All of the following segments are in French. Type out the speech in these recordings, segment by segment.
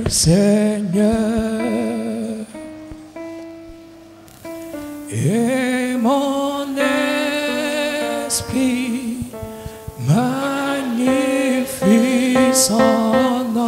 Seigneur, et mon esprit magnifie son nom.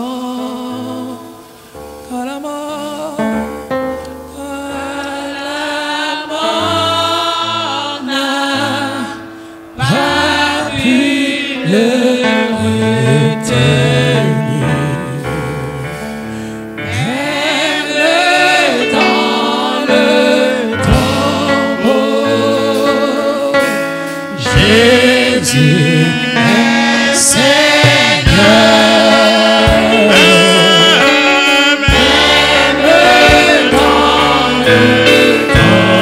Jésus est Seigneur, même dans le tombeau.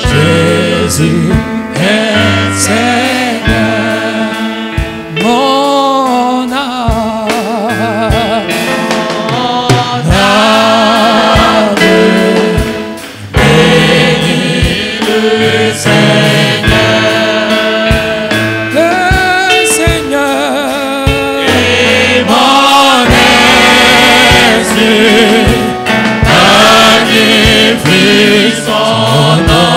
Jésus est Seigneur, mon âme bénit le Seigneur, et mon esprit magnifie son nom.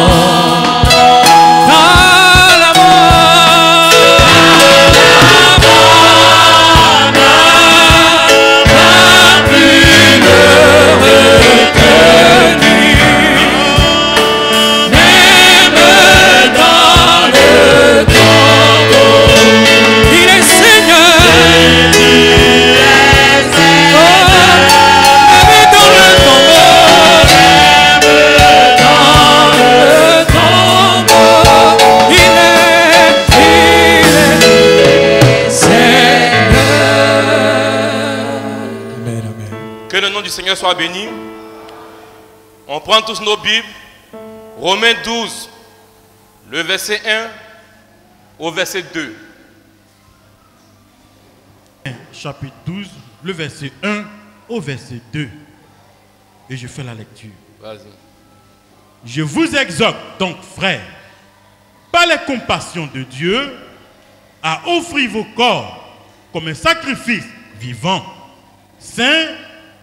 Que le nom du Seigneur soit béni. On prend tous nos Bibles. Romains 12, le verset 1 au verset 2. Chapitre 12, le verset 1 au verset 2. Et je fais la lecture. Vas-y. Je vous exhorte donc, frères, par les compassions de Dieu, à offrir vos corps comme un sacrifice vivant, saint,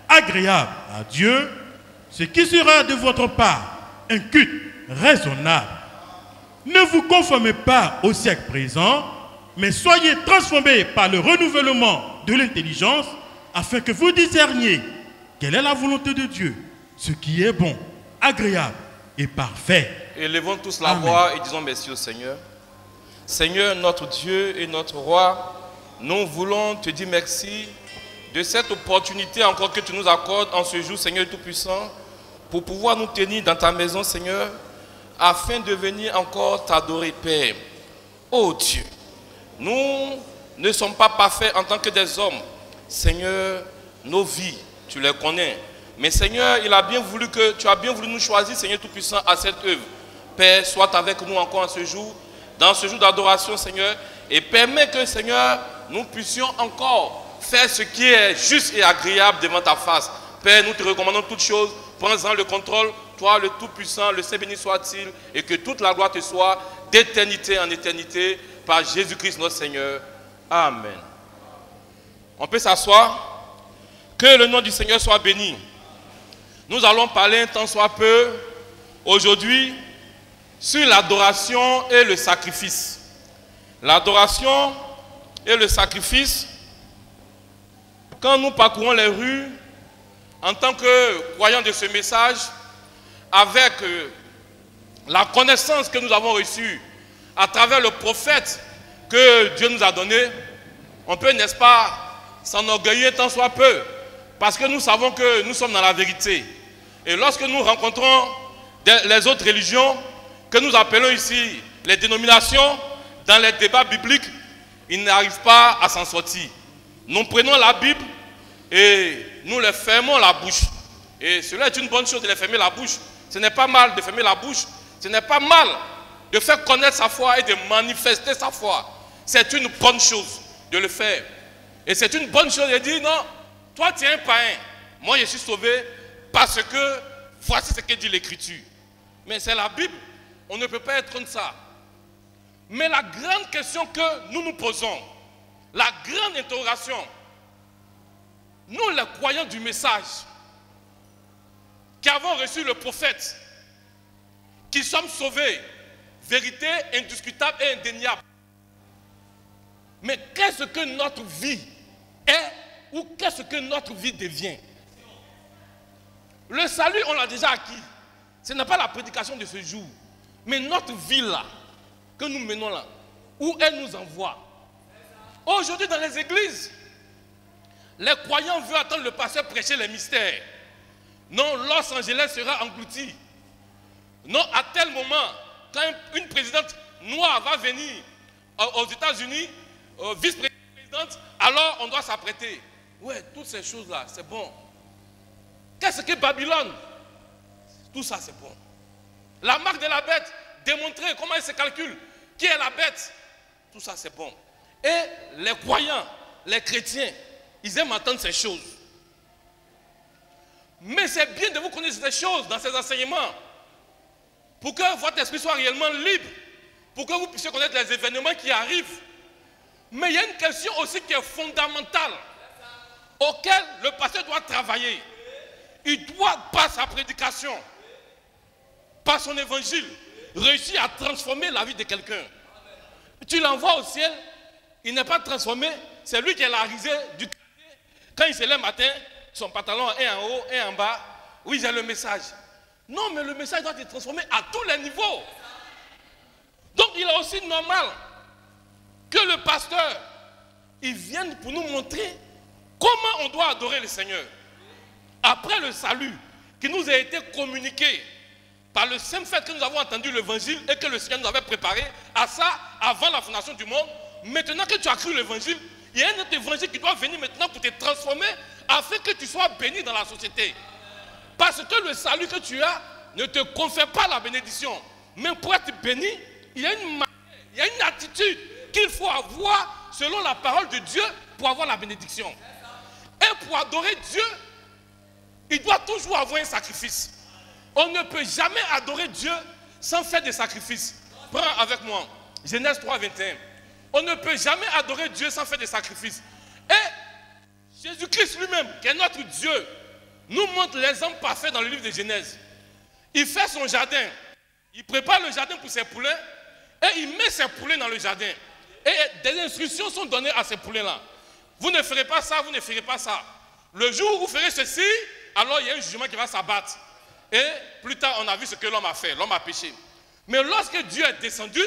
agréable à Dieu, ce qui sera de votre part un culte raisonnable. Ne vous conformez pas au siècle présent, mais soyez transformés par le renouvellement de l'intelligence, afin que vous discerniez quelle est la volonté de Dieu, ce qui est bon, agréable et parfait. Élevons tous la Amen. voix et disons merci au Seigneur. Seigneur, notre Dieu et notre Roi, nous voulons te dire merci de cette opportunité encore que tu nous accordes en ce jour, Seigneur Tout-Puissant, pour pouvoir nous tenir dans ta maison, Seigneur, afin de venir encore t'adorer, Père. Oh Dieu, nous ne sommes pas parfaits en tant que des hommes. Seigneur, nos vies, tu les connais. Mais Seigneur, tu as bien voulu nous choisir, Seigneur Tout-Puissant, à cette œuvre. Père, sois avec nous encore en ce jour, dans ce jour d'adoration, Seigneur, et permets que, Seigneur, nous puissions encore faire ce qui est juste et agréable devant ta face. Père, nous te recommandons toutes choses. Prends-en le contrôle. Toi, le Tout-Puissant, le Saint béni soit-il. Et que toute la gloire te soit d'éternité en éternité. Par Jésus-Christ notre Seigneur. Amen. On peut s'asseoir. Que le nom du Seigneur soit béni. Nous allons parler un temps soit peu aujourd'hui sur l'adoration et le sacrifice. L'adoration et le sacrifice. Quand nous parcourons les rues, en tant que croyants de ce message, avec la connaissance que nous avons reçue à travers le prophète que Dieu nous a donné, on peut, n'est-ce pas, s'enorgueillir tant soit peu, parce que nous savons que nous sommes dans la vérité. Et lorsque nous rencontrons les autres religions, que nous appelons ici les dénominations, dans les débats bibliques, ils n'arrivent pas à s'en sortir. Nous prenons la Bible et nous les fermons la bouche. Et cela est une bonne chose de les fermer la bouche. Ce n'est pas mal de fermer la bouche. Ce n'est pas mal de faire connaître sa foi et de manifester sa foi. C'est une bonne chose de le faire. Et c'est une bonne chose de dire non, toi tu es un païen. Moi je suis sauvé parce que voici ce que dit l'Écriture. Mais c'est la Bible. On ne peut pas être comme ça. Mais la grande question que nous nous posons, la grande interrogation, nous les croyants du message, qui avons reçu le prophète, qui sommes sauvés, vérité indiscutable et indéniable. Mais qu'est-ce que notre vie est ou qu'est-ce que notre vie devient? Le salut, on l'a déjà acquis. Ce n'est pas la prédication de ce jour, mais notre vie là, que nous menons là, où elle nous envoie. Aujourd'hui dans les églises, les croyants veulent attendre le pasteur prêcher les mystères. Non, Los Angeles sera englouti. Non, à tel moment, quand une présidente noire va venir aux États-Unis, vice-présidente, alors on doit s'apprêter. Ouais, toutes ces choses-là, c'est bon. Qu'est-ce que Babylone? Tout ça, c'est bon. La marque de la bête, démontrer comment elle se calcule, qui est la bête, tout ça, c'est bon. Et les croyants, les chrétiens, ils aiment entendre ces choses. Mais c'est bien de vous connaître ces choses dans ces enseignements, pour que votre esprit soit réellement libre, pour que vous puissiez connaître les événements qui arrivent. Mais il y a une question aussi qui est fondamentale, auquel le pasteur doit travailler. Il doit, par sa prédication, par son évangile, réussir à transformer la vie de quelqu'un. Tu l'envoies au ciel, il n'est pas transformé, c'est lui qui est la risée du quartier. Quand il se lève le matin, son pantalon est en haut et en bas. Oui, j'ai le message. Non, mais le message doit être transformé à tous les niveaux. Donc il est aussi normal que le pasteur, il vienne pour nous montrer comment on doit adorer le Seigneur. Après le salut qui nous a été communiqué par le simple fait que nous avons entendu l'évangile et que le Seigneur nous avait préparé à ça avant la fondation du monde, maintenant que tu as cru l'évangile, il y a un autre évangile qui doit venir maintenant pour te transformer afin que tu sois béni dans la société. Parce que le salut que tu as ne te confère pas la bénédiction. Mais pour être béni, il y a une manière, il y a une attitude qu'il faut avoir selon la parole de Dieu pour avoir la bénédiction. Et pour adorer Dieu, il doit toujours avoir un sacrifice. On ne peut jamais adorer Dieu sans faire des sacrifices. Prends avec moi Genèse 3, 21. On ne peut jamais adorer Dieu sans faire des sacrifices. Et Jésus-Christ lui-même, qui est notre Dieu, nous montre l'exemple parfait dans le livre de Genèse. Il fait son jardin. Il prépare le jardin pour ses poulains et il met ses poulains dans le jardin. Et des instructions sont données à ces poulains-là. Vous ne ferez pas ça, vous ne ferez pas ça. Le jour où vous ferez ceci, alors il y a un jugement qui va s'abattre. Et plus tard, on a vu ce que l'homme a fait. L'homme a péché. Mais lorsque Dieu est descendu,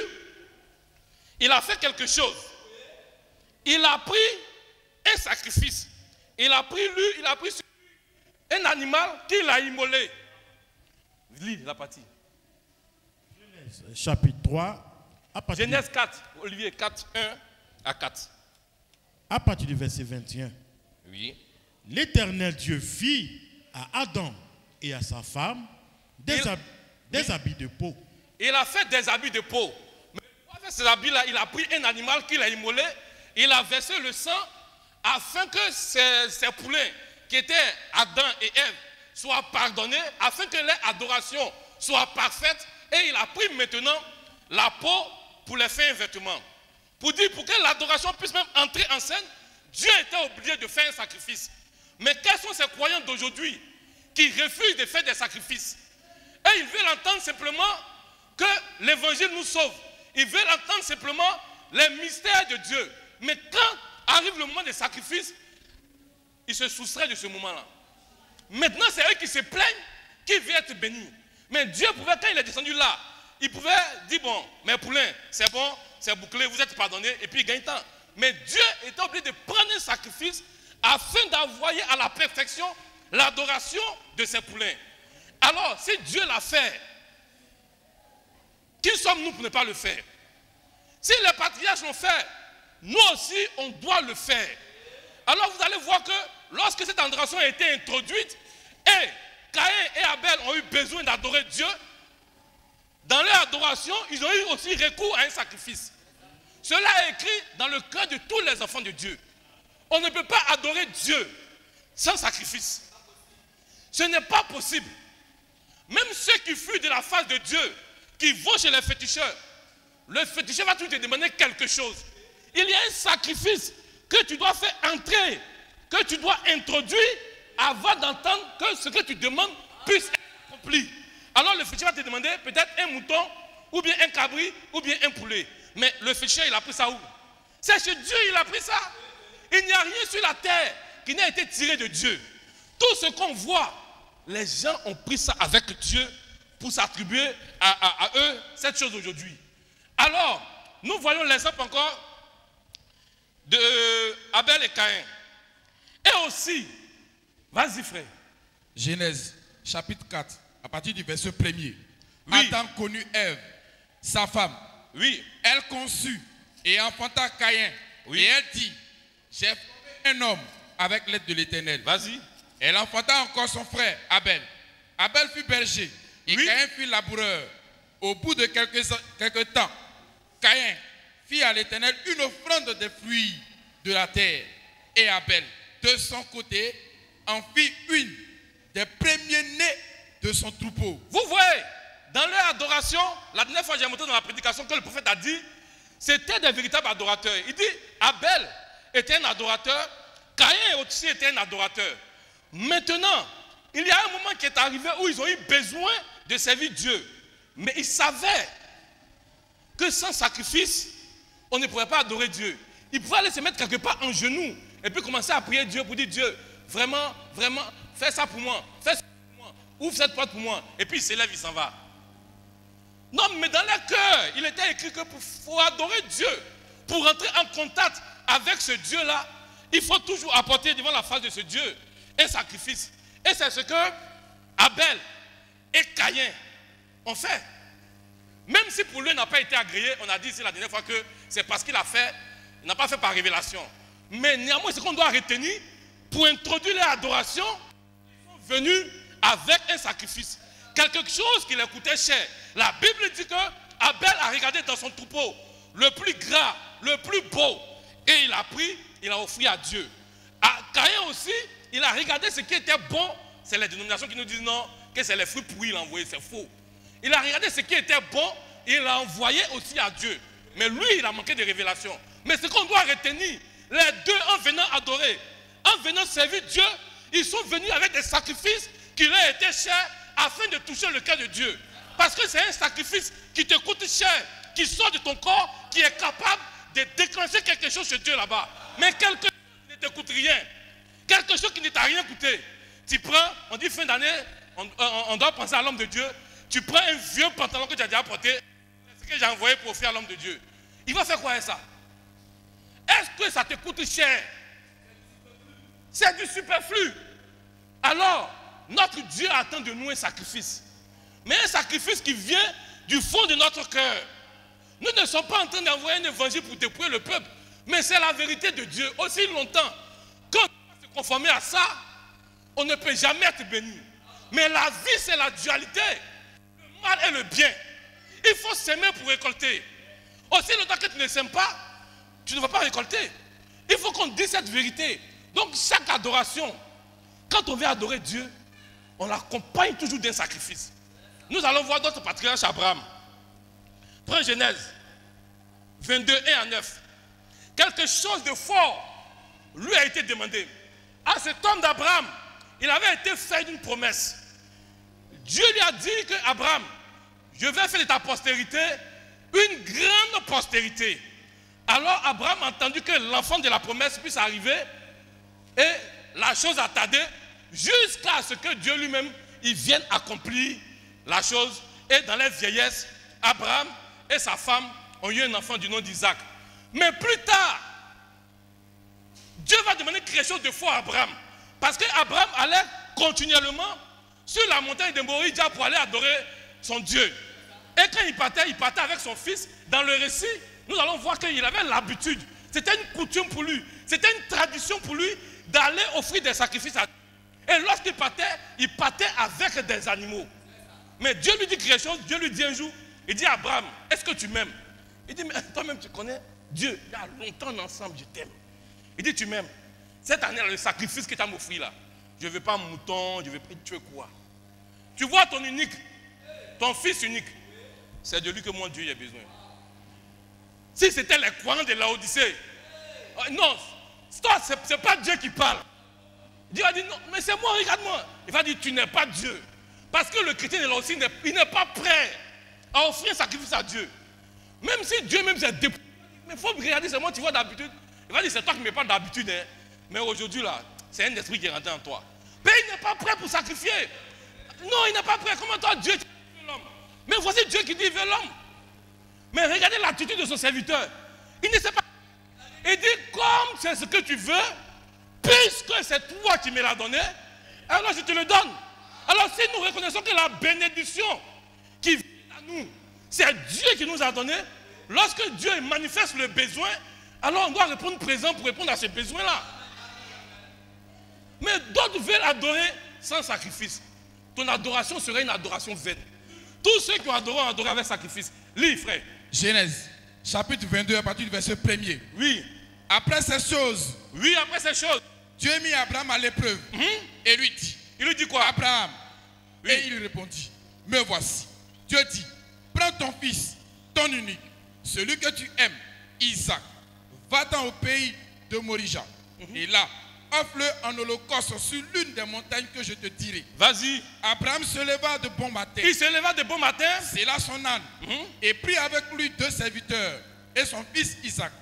il a fait quelque chose. Il a pris un sacrifice. Il a pris un animal qu'il a immolé. Lis la partie. Genèse chapitre 3. Genèse 4, Olivier 4, 1 à 4. À partir du verset 21. Oui. L'Éternel Dieu fit à Adam et à sa femme des habits de peau. Il a fait des habits de peau. Mais pour faire ces habits-là, il a pris un animal qu'il a immolé. Il a versé le sang afin que ces poulains qui étaient Adam et Ève soient pardonnés, afin que leur adoration soit parfaite. Et il a pris maintenant la peau pour les faire un vêtement. Pour que l'adoration puisse même entrer en scène, Dieu était obligé de faire un sacrifice. Mais quels sont ces croyants d'aujourd'hui qui refusent de faire des sacrifices? Et ils veulent entendre simplement que l'évangile nous sauve. Ils veulent entendre simplement les mystères de Dieu. Mais quand arrive le moment des sacrifices, ils se soustraient de ce moment-là. Maintenant, c'est eux qui se plaignent, qui veulent être bénis. Mais Dieu pouvait, quand il est descendu là, il pouvait dire, bon, mes poulains, c'est bon, c'est bouclé, vous êtes pardonnés, et puis il gagne temps. Mais Dieu était obligé de prendre un sacrifice afin d'envoyer à la perfection l'adoration de ses poulains. Alors, si Dieu l'a fait, qui sommes-nous pour ne pas le faire? Si les patriarches l'ont fait, nous aussi, on doit le faire. Alors, vous allez voir que lorsque cette adoration a été introduite, et Caïn et Abel ont eu besoin d'adorer Dieu, dans leur adoration, ils ont eu aussi recours à un sacrifice. Cela est écrit dans le cœur de tous les enfants de Dieu. On ne peut pas adorer Dieu sans sacrifice. Ce n'est pas possible. Même ceux qui fuient de la face de Dieu, qui vont chez les féticheurs, le féticheur va toujours te demander quelque chose. Il y a un sacrifice que tu dois faire entrer que tu dois introduire avant d'entendre que ce que tu demandes puisse être accompli. Alors le féticheur va te demander peut-être un mouton, ou bien un cabri, ou bien un poulet. Mais le féticheur, il a pris ça où? C'est chez Dieu, il a pris ça. Il n'y a rien sur la terre qui n'a été tiré de Dieu. Tout ce qu'on voit, les gens ont pris ça avec Dieu pour s'attribuer à eux cette chose aujourd'hui. Alors, nous voyons l'exemple encore de Abel et Caïn. Et aussi, vas-y frère. Genèse, chapitre 4, à partir du verset 1er. Oui. Adam connut Ève, sa femme. Oui. Elle conçut et enfanta Caïn. Oui. Et elle dit, j'ai formé un homme avec l'aide de l'Éternel. Vas-y. Elle enfanta encore son frère, Abel. Abel fut berger et Oui. Caïn fut laboureur. Au bout de quelques temps, Caïn fit à l'Éternel une offrande des fruits de la terre. Et Abel, de son côté, en fit une des premiers-nés de son troupeau. Vous voyez, dans leur adoration, la dernière fois j'ai montré dans la prédication que le prophète a dit, c'était des véritables adorateurs. Il dit, Abel était un adorateur, Caïn aussi était un adorateur. Maintenant, il y a un moment qui est arrivé où ils ont eu besoin de servir Dieu. Mais ils savaient que sans sacrifice, on ne pourrait pas adorer Dieu. Ils pouvaient aller se mettre quelque part en genoux et puis commencer à prier Dieu pour dire, Dieu, vraiment, vraiment, fais ça pour moi, fais ça pour moi, ouvre cette porte pour moi. Et puis il s'élève, il s'en va. Non, mais dans leur cœur, il était écrit que pour adorer Dieu, pour rentrer en contact avec ce Dieu-là, il faut toujours apporter devant la face de ce Dieu un sacrifice. Et c'est ce que Abel et Caïn ont fait. Même si pour lui, il n'a pas été agréé, on a dit ici la dernière fois que c'est parce qu'il a fait, il n'a pas fait par révélation. Mais néanmoins, ce qu'on doit retenir, pour introduire l'adoration, ils sont venus avec un sacrifice. Quelque chose qui leur coûtait cher. La Bible dit que Abel a regardé dans son troupeau le plus gras, le plus beau, et il a pris, il a offert à Dieu. À Caïn aussi, il a regardé ce qui était bon. C'est les dénominations qui nous disent non, que c'est les fruits pourris qu'il a envoyé, c'est faux. Il a regardé ce qui était bon et il l'a envoyé aussi à Dieu. Mais lui, il a manqué de révélation. Mais ce qu'on doit retenir, les deux en venant adorer, en venant servir Dieu, ils sont venus avec des sacrifices qui leur étaient chers afin de toucher le cœur de Dieu. Parce que c'est un sacrifice qui te coûte cher, qui sort de ton corps, qui est capable de déclencher quelque chose chez Dieu là-bas. Mais quelque chose qui ne te coûte rien, quelque chose qui ne t'a rien coûté. Tu prends, on dit fin d'année, on doit penser à l'homme de Dieu. Tu prends un vieux pantalon que tu as déjà porté, c'est ce que j'ai envoyé pour offrir à l'homme de Dieu. Il va faire quoi avec ça? Est-ce que ça te coûte cher? C'est du superflu. Alors, notre Dieu attend de nous un sacrifice. Mais un sacrifice qui vient du fond de notre cœur. Nous ne sommes pas en train d'envoyer un évangile pour dépouiller le peuple. Mais c'est la vérité de Dieu. Aussi longtemps qu'on doit se conformer à ça, on ne peut jamais être béni. Mais la vie, c'est la dualité. Le mal et le bien. Il faut s'aimer pour récolter. Aussi longtemps que tu ne s'aimes pas, tu ne vas pas récolter. Il faut qu'on dise cette vérité. Donc chaque adoration, quand on veut adorer Dieu, on l'accompagne toujours d'un sacrifice. Nous allons voir d'autres patriarches Abraham. Prends Genèse 22, 1 à 9. Quelque chose de fort lui a été demandé. À cet homme d'Abraham, il avait été fait d'une promesse. Dieu lui a dit que Abraham, je vais faire de ta postérité une grande postérité. Alors Abraham a entendu que l'enfant de la promesse puisse arriver et la chose a tardé jusqu'à ce que Dieu lui-même il vienne accomplir la chose. Et dans les vieillesses, Abraham et sa femme ont eu un enfant du nom d'Isaac. Mais plus tard, Dieu va demander quelque chose de fort à Abraham. Parce qu'Abraham allait continuellement sur la montagne de Moria pour aller adorer son Dieu. Et quand il partait avec son fils. Dans le récit, nous allons voir qu'il avait l'habitude. C'était une coutume pour lui. C'était une tradition pour lui d'aller offrir des sacrifices à Dieu. Et lorsqu'il partait avec des animaux. Mais Dieu lui dit quelque chose. Dieu lui dit un jour, il dit à Abraham, est-ce que tu m'aimes? Il dit, mais toi-même tu connais Dieu. Il y a longtemps ensemble, je t'aime. Il dit, tu m'aimes. Cette année, le sacrifice que tu as m'offert là, je ne veux pas un mouton, je ne veux pas tuer quoi. Tu vois ton unique, ton fils unique, c'est de lui que mon Dieu a besoin. Si c'était les croyants de Laodicée, non, ce n'est pas Dieu qui parle. Dieu va dire non, mais c'est moi, regarde-moi. Il va dire tu n'es pas Dieu. Parce que le chrétien est là aussi, il n'est pas prêt à offrir un sacrifice à Dieu. Même si Dieu même s'est dépouillé. Mais il faut regarder seulement, tu vois d'habitude. Il va dire c'est toi qui ne mets pas d'habitude. Hein. Mais aujourd'hui là, c'est un esprit qui est rentré en toi. Mais il n'est pas prêt pour sacrifier. Non, il n'est pas prêt. Comment toi Dieu dit veut l'homme? Mais voici Dieu qui dit il veut l'homme. Mais regardez l'attitude de son serviteur. Il ne sait pas. Il dit comme c'est ce que tu veux, puisque c'est toi qui me l'as donné, alors je te le donne. Alors si nous reconnaissons que la bénédiction qui vient à nous, c'est Dieu qui nous a donné, lorsque Dieu manifeste le besoin, alors on doit répondre présent pour répondre à ce besoin-là. Mais d'autres veulent adorer sans sacrifice. Ton adoration serait une adoration vaine. Tous ceux qui ont adoré avec sacrifice. Lis, frère. Genèse, chapitre 22, à partir du verset 1er. Oui. Après ces choses, Après ces choses, Dieu mit Abraham à l'épreuve et lui dit, il lui dit quoi? Abraham. Oui. Et il répondit, me voici. Dieu dit, prends ton fils, ton unique, celui que tu aimes, Isaac, va-t'en au pays de Morija. Et là, offre-le en holocauste sur l'une des montagnes que je te dirai. Vas-y. Abraham se leva de bon matin. Il se leva de bon matin. C'est là son âne. Et prit avec lui 2 serviteurs et son fils Isaac.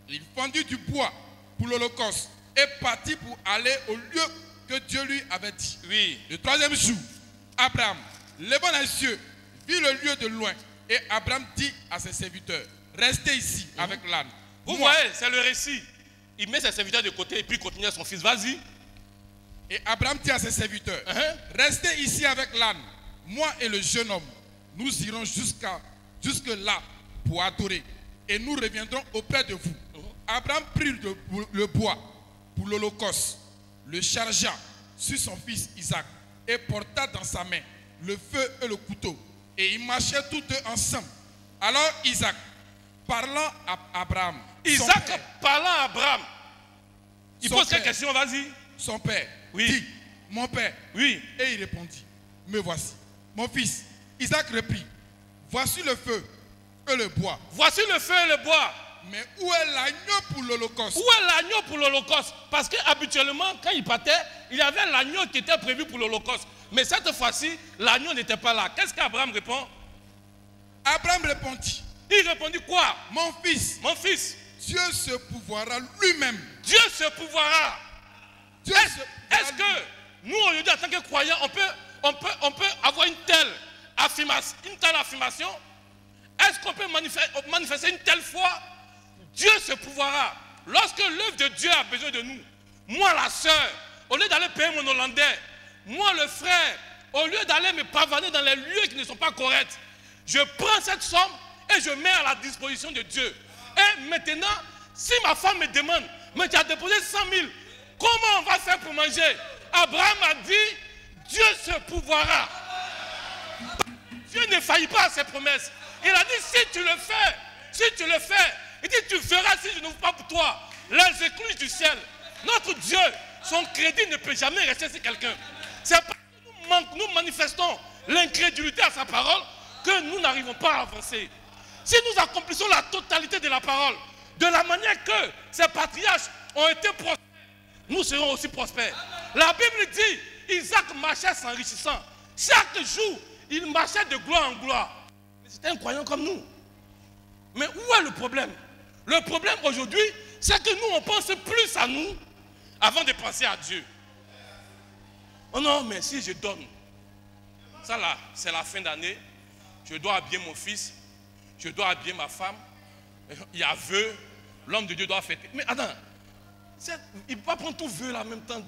Il fendit du bois pour l'holocauste et partit pour aller au lieu que Dieu lui avait dit. Oui. Le 3e jour, Abraham, levant les yeux, vit le lieu de loin. Et Abraham dit à ses serviteurs, restez ici avec l'âne. Vous voyez, c'est le récit. Il met ses serviteurs de côté et puis il continue à son fils. Vas-y. Et Abraham dit à ses serviteurs, restez ici avec l'âne. Moi et le jeune homme, nous irons jusque là pour adorer. Et nous reviendrons auprès de vous. Abraham prit le bois pour l'holocauste, le chargea sur son fils Isaac et porta dans sa main le feu et le couteau. Et ils marchaient tous deux ensemble. Alors Isaac, parlant à Abraham, Isaac parlant à Abraham, il pose quelle question? Vas-y. Son père dit, mon père. Oui. Et il répondit, me voici. Mon fils, Isaac reprit, voici le feu et le bois. Voici le feu et le bois. Mais où est l'agneau pour l'holocauste? Où est l'agneau pour l'holocauste? Parce qu'habituellement, quand il partait, il y avait l'agneau qui était prévu pour l'holocauste. Mais cette fois-ci, l'agneau n'était pas là. Qu'est-ce qu'Abraham répond? Abraham répondit. Il répondit quoi? Mon fils. Mon fils. Dieu se pourvoira lui-même. Dieu se pourvoira. Est-ce que nous, aujourd'hui, en tant que croyants, on peut avoir une telle affirmation? Est-ce qu'on peut manifester une telle foi? Dieu se pourvoira. Lorsque l'œuvre de Dieu a besoin de nous, moi la sœur, au lieu d'aller payer mon hollandais, moi le frère, au lieu d'aller me pavaner dans les lieux qui ne sont pas corrects, je prends cette somme et je mets à la disposition de Dieu. Et maintenant, si ma femme me demande, mais tu as déposé 100 000, comment on va faire pour manger? Abraham a dit, Dieu se pourvoira. Dieu ne faillit pas à ses promesses. Il a dit, si tu le fais, il dit, tu feras si je n'ouvre pas pour toi les écluses du ciel. Notre Dieu, son crédit ne peut jamais rester sur quelqu'un. C'est parce que nous manifestons l'incrédulité à sa parole que nous n'arrivons pas à avancer. Si nous accomplissons la totalité de la parole, de la manière que ces patriarches ont été prospères, nous serons aussi prospères. La Bible dit, Isaac marchait s'enrichissant. Chaque jour, il marchait de gloire en gloire. C'était un croyant comme nous. Mais où est le problème? Le problème aujourd'hui, c'est que nous, on pense plus à nous avant de penser à Dieu. Oh non, mais si je donne, ça là, c'est la fin d'année, je dois habiller mon fils, je dois habiller ma femme, il y a vœu, l'homme de Dieu doit fêter. Mais attends, il ne peut pas prendre tout vœu là en même temps.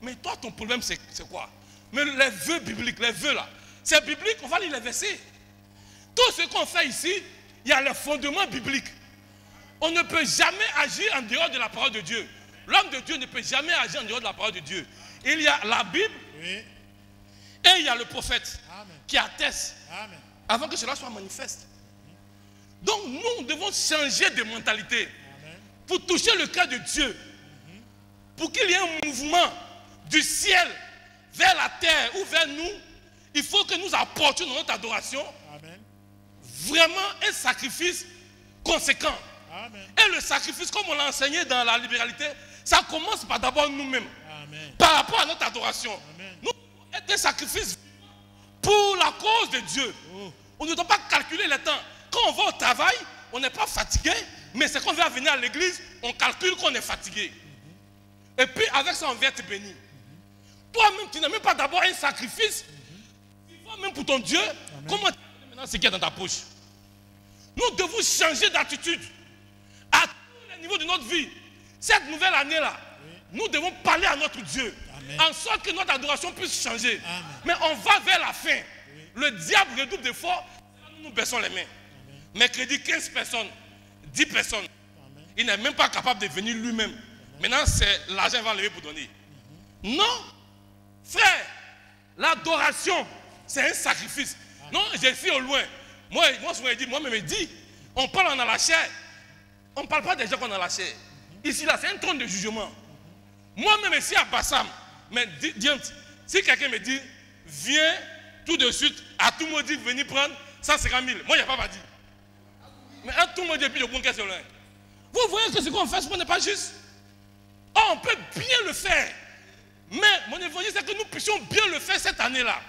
Mais toi, ton problème, c'est quoi? Mais les vœux bibliques, les vœux là, c'est biblique, on va lire les versets. Tout ce qu'on fait ici, il y a les fondements bibliques. On ne peut jamais agir en dehors de la parole de Dieu. L'homme de Dieu ne peut jamais agir en dehors de la parole de Dieu. Il y a la Bible et il y a le prophète qui atteste avant que cela soit manifeste. Donc nous devons changer de mentalité pour toucher le cœur de Dieu. Pour qu'il y ait un mouvement du ciel vers la terre ou vers nous, il faut que nous apportions dans notre adoration vraiment un sacrifice conséquent. Et le sacrifice, comme on l'a enseigné dans la libéralité, ça commence par d'abord nous-mêmes. par rapport à notre adoration. Amen. Nous devons être un sacrifice pour la cause de Dieu. On ne doit pas calculer le temps. Quand on va au travail, on n'est pas fatigué, mais c'est quand on vient venir à l'église, on calcule qu'on est fatigué. Et puis avec ça, on vient te bénir. Toi-même, tu n'as même pas d'abord un sacrifice. Même pour ton Dieu, comment tu as maintenant ce qu'il y a dans ta poche? Nous devons changer d'attitude à tous les niveaux de notre vie. Cette nouvelle année-là, nous devons parler à notre Dieu. Amen. En sorte que notre adoration puisse changer. Amen. Mais on va vers la fin. Le diable redouble d'efforts, nous baissons les mains. Amen. Mercredi, 15 personnes, 10 personnes. Amen. Il n'est même pas capable de venir lui-même. Maintenant, c'est l'argent qu'il va lever pour donner. Non, frère, l'adoration, c'est un sacrifice. Non, je suis au loin. Moi souvent, moi-même, il dit, on parle dans la chair. On ne parle pas des gens qu'on a dans la chair. Ici, là, c'est un trône de jugement. Moi-même, ici à Bassam, mais si quelqu'un me dit, viens tout de suite, à tout le monde dit, venez prendre 150 000. Moi, il n'y a pas dit. Mais à tout le monde dit, puis je prends qu'est-ce que c'est. Vous voyez que ce qu'on fait, ce n'est pas juste. Oh, on peut bien le faire. Mais mon évangile, c'est que nous puissions bien le faire cette année-là.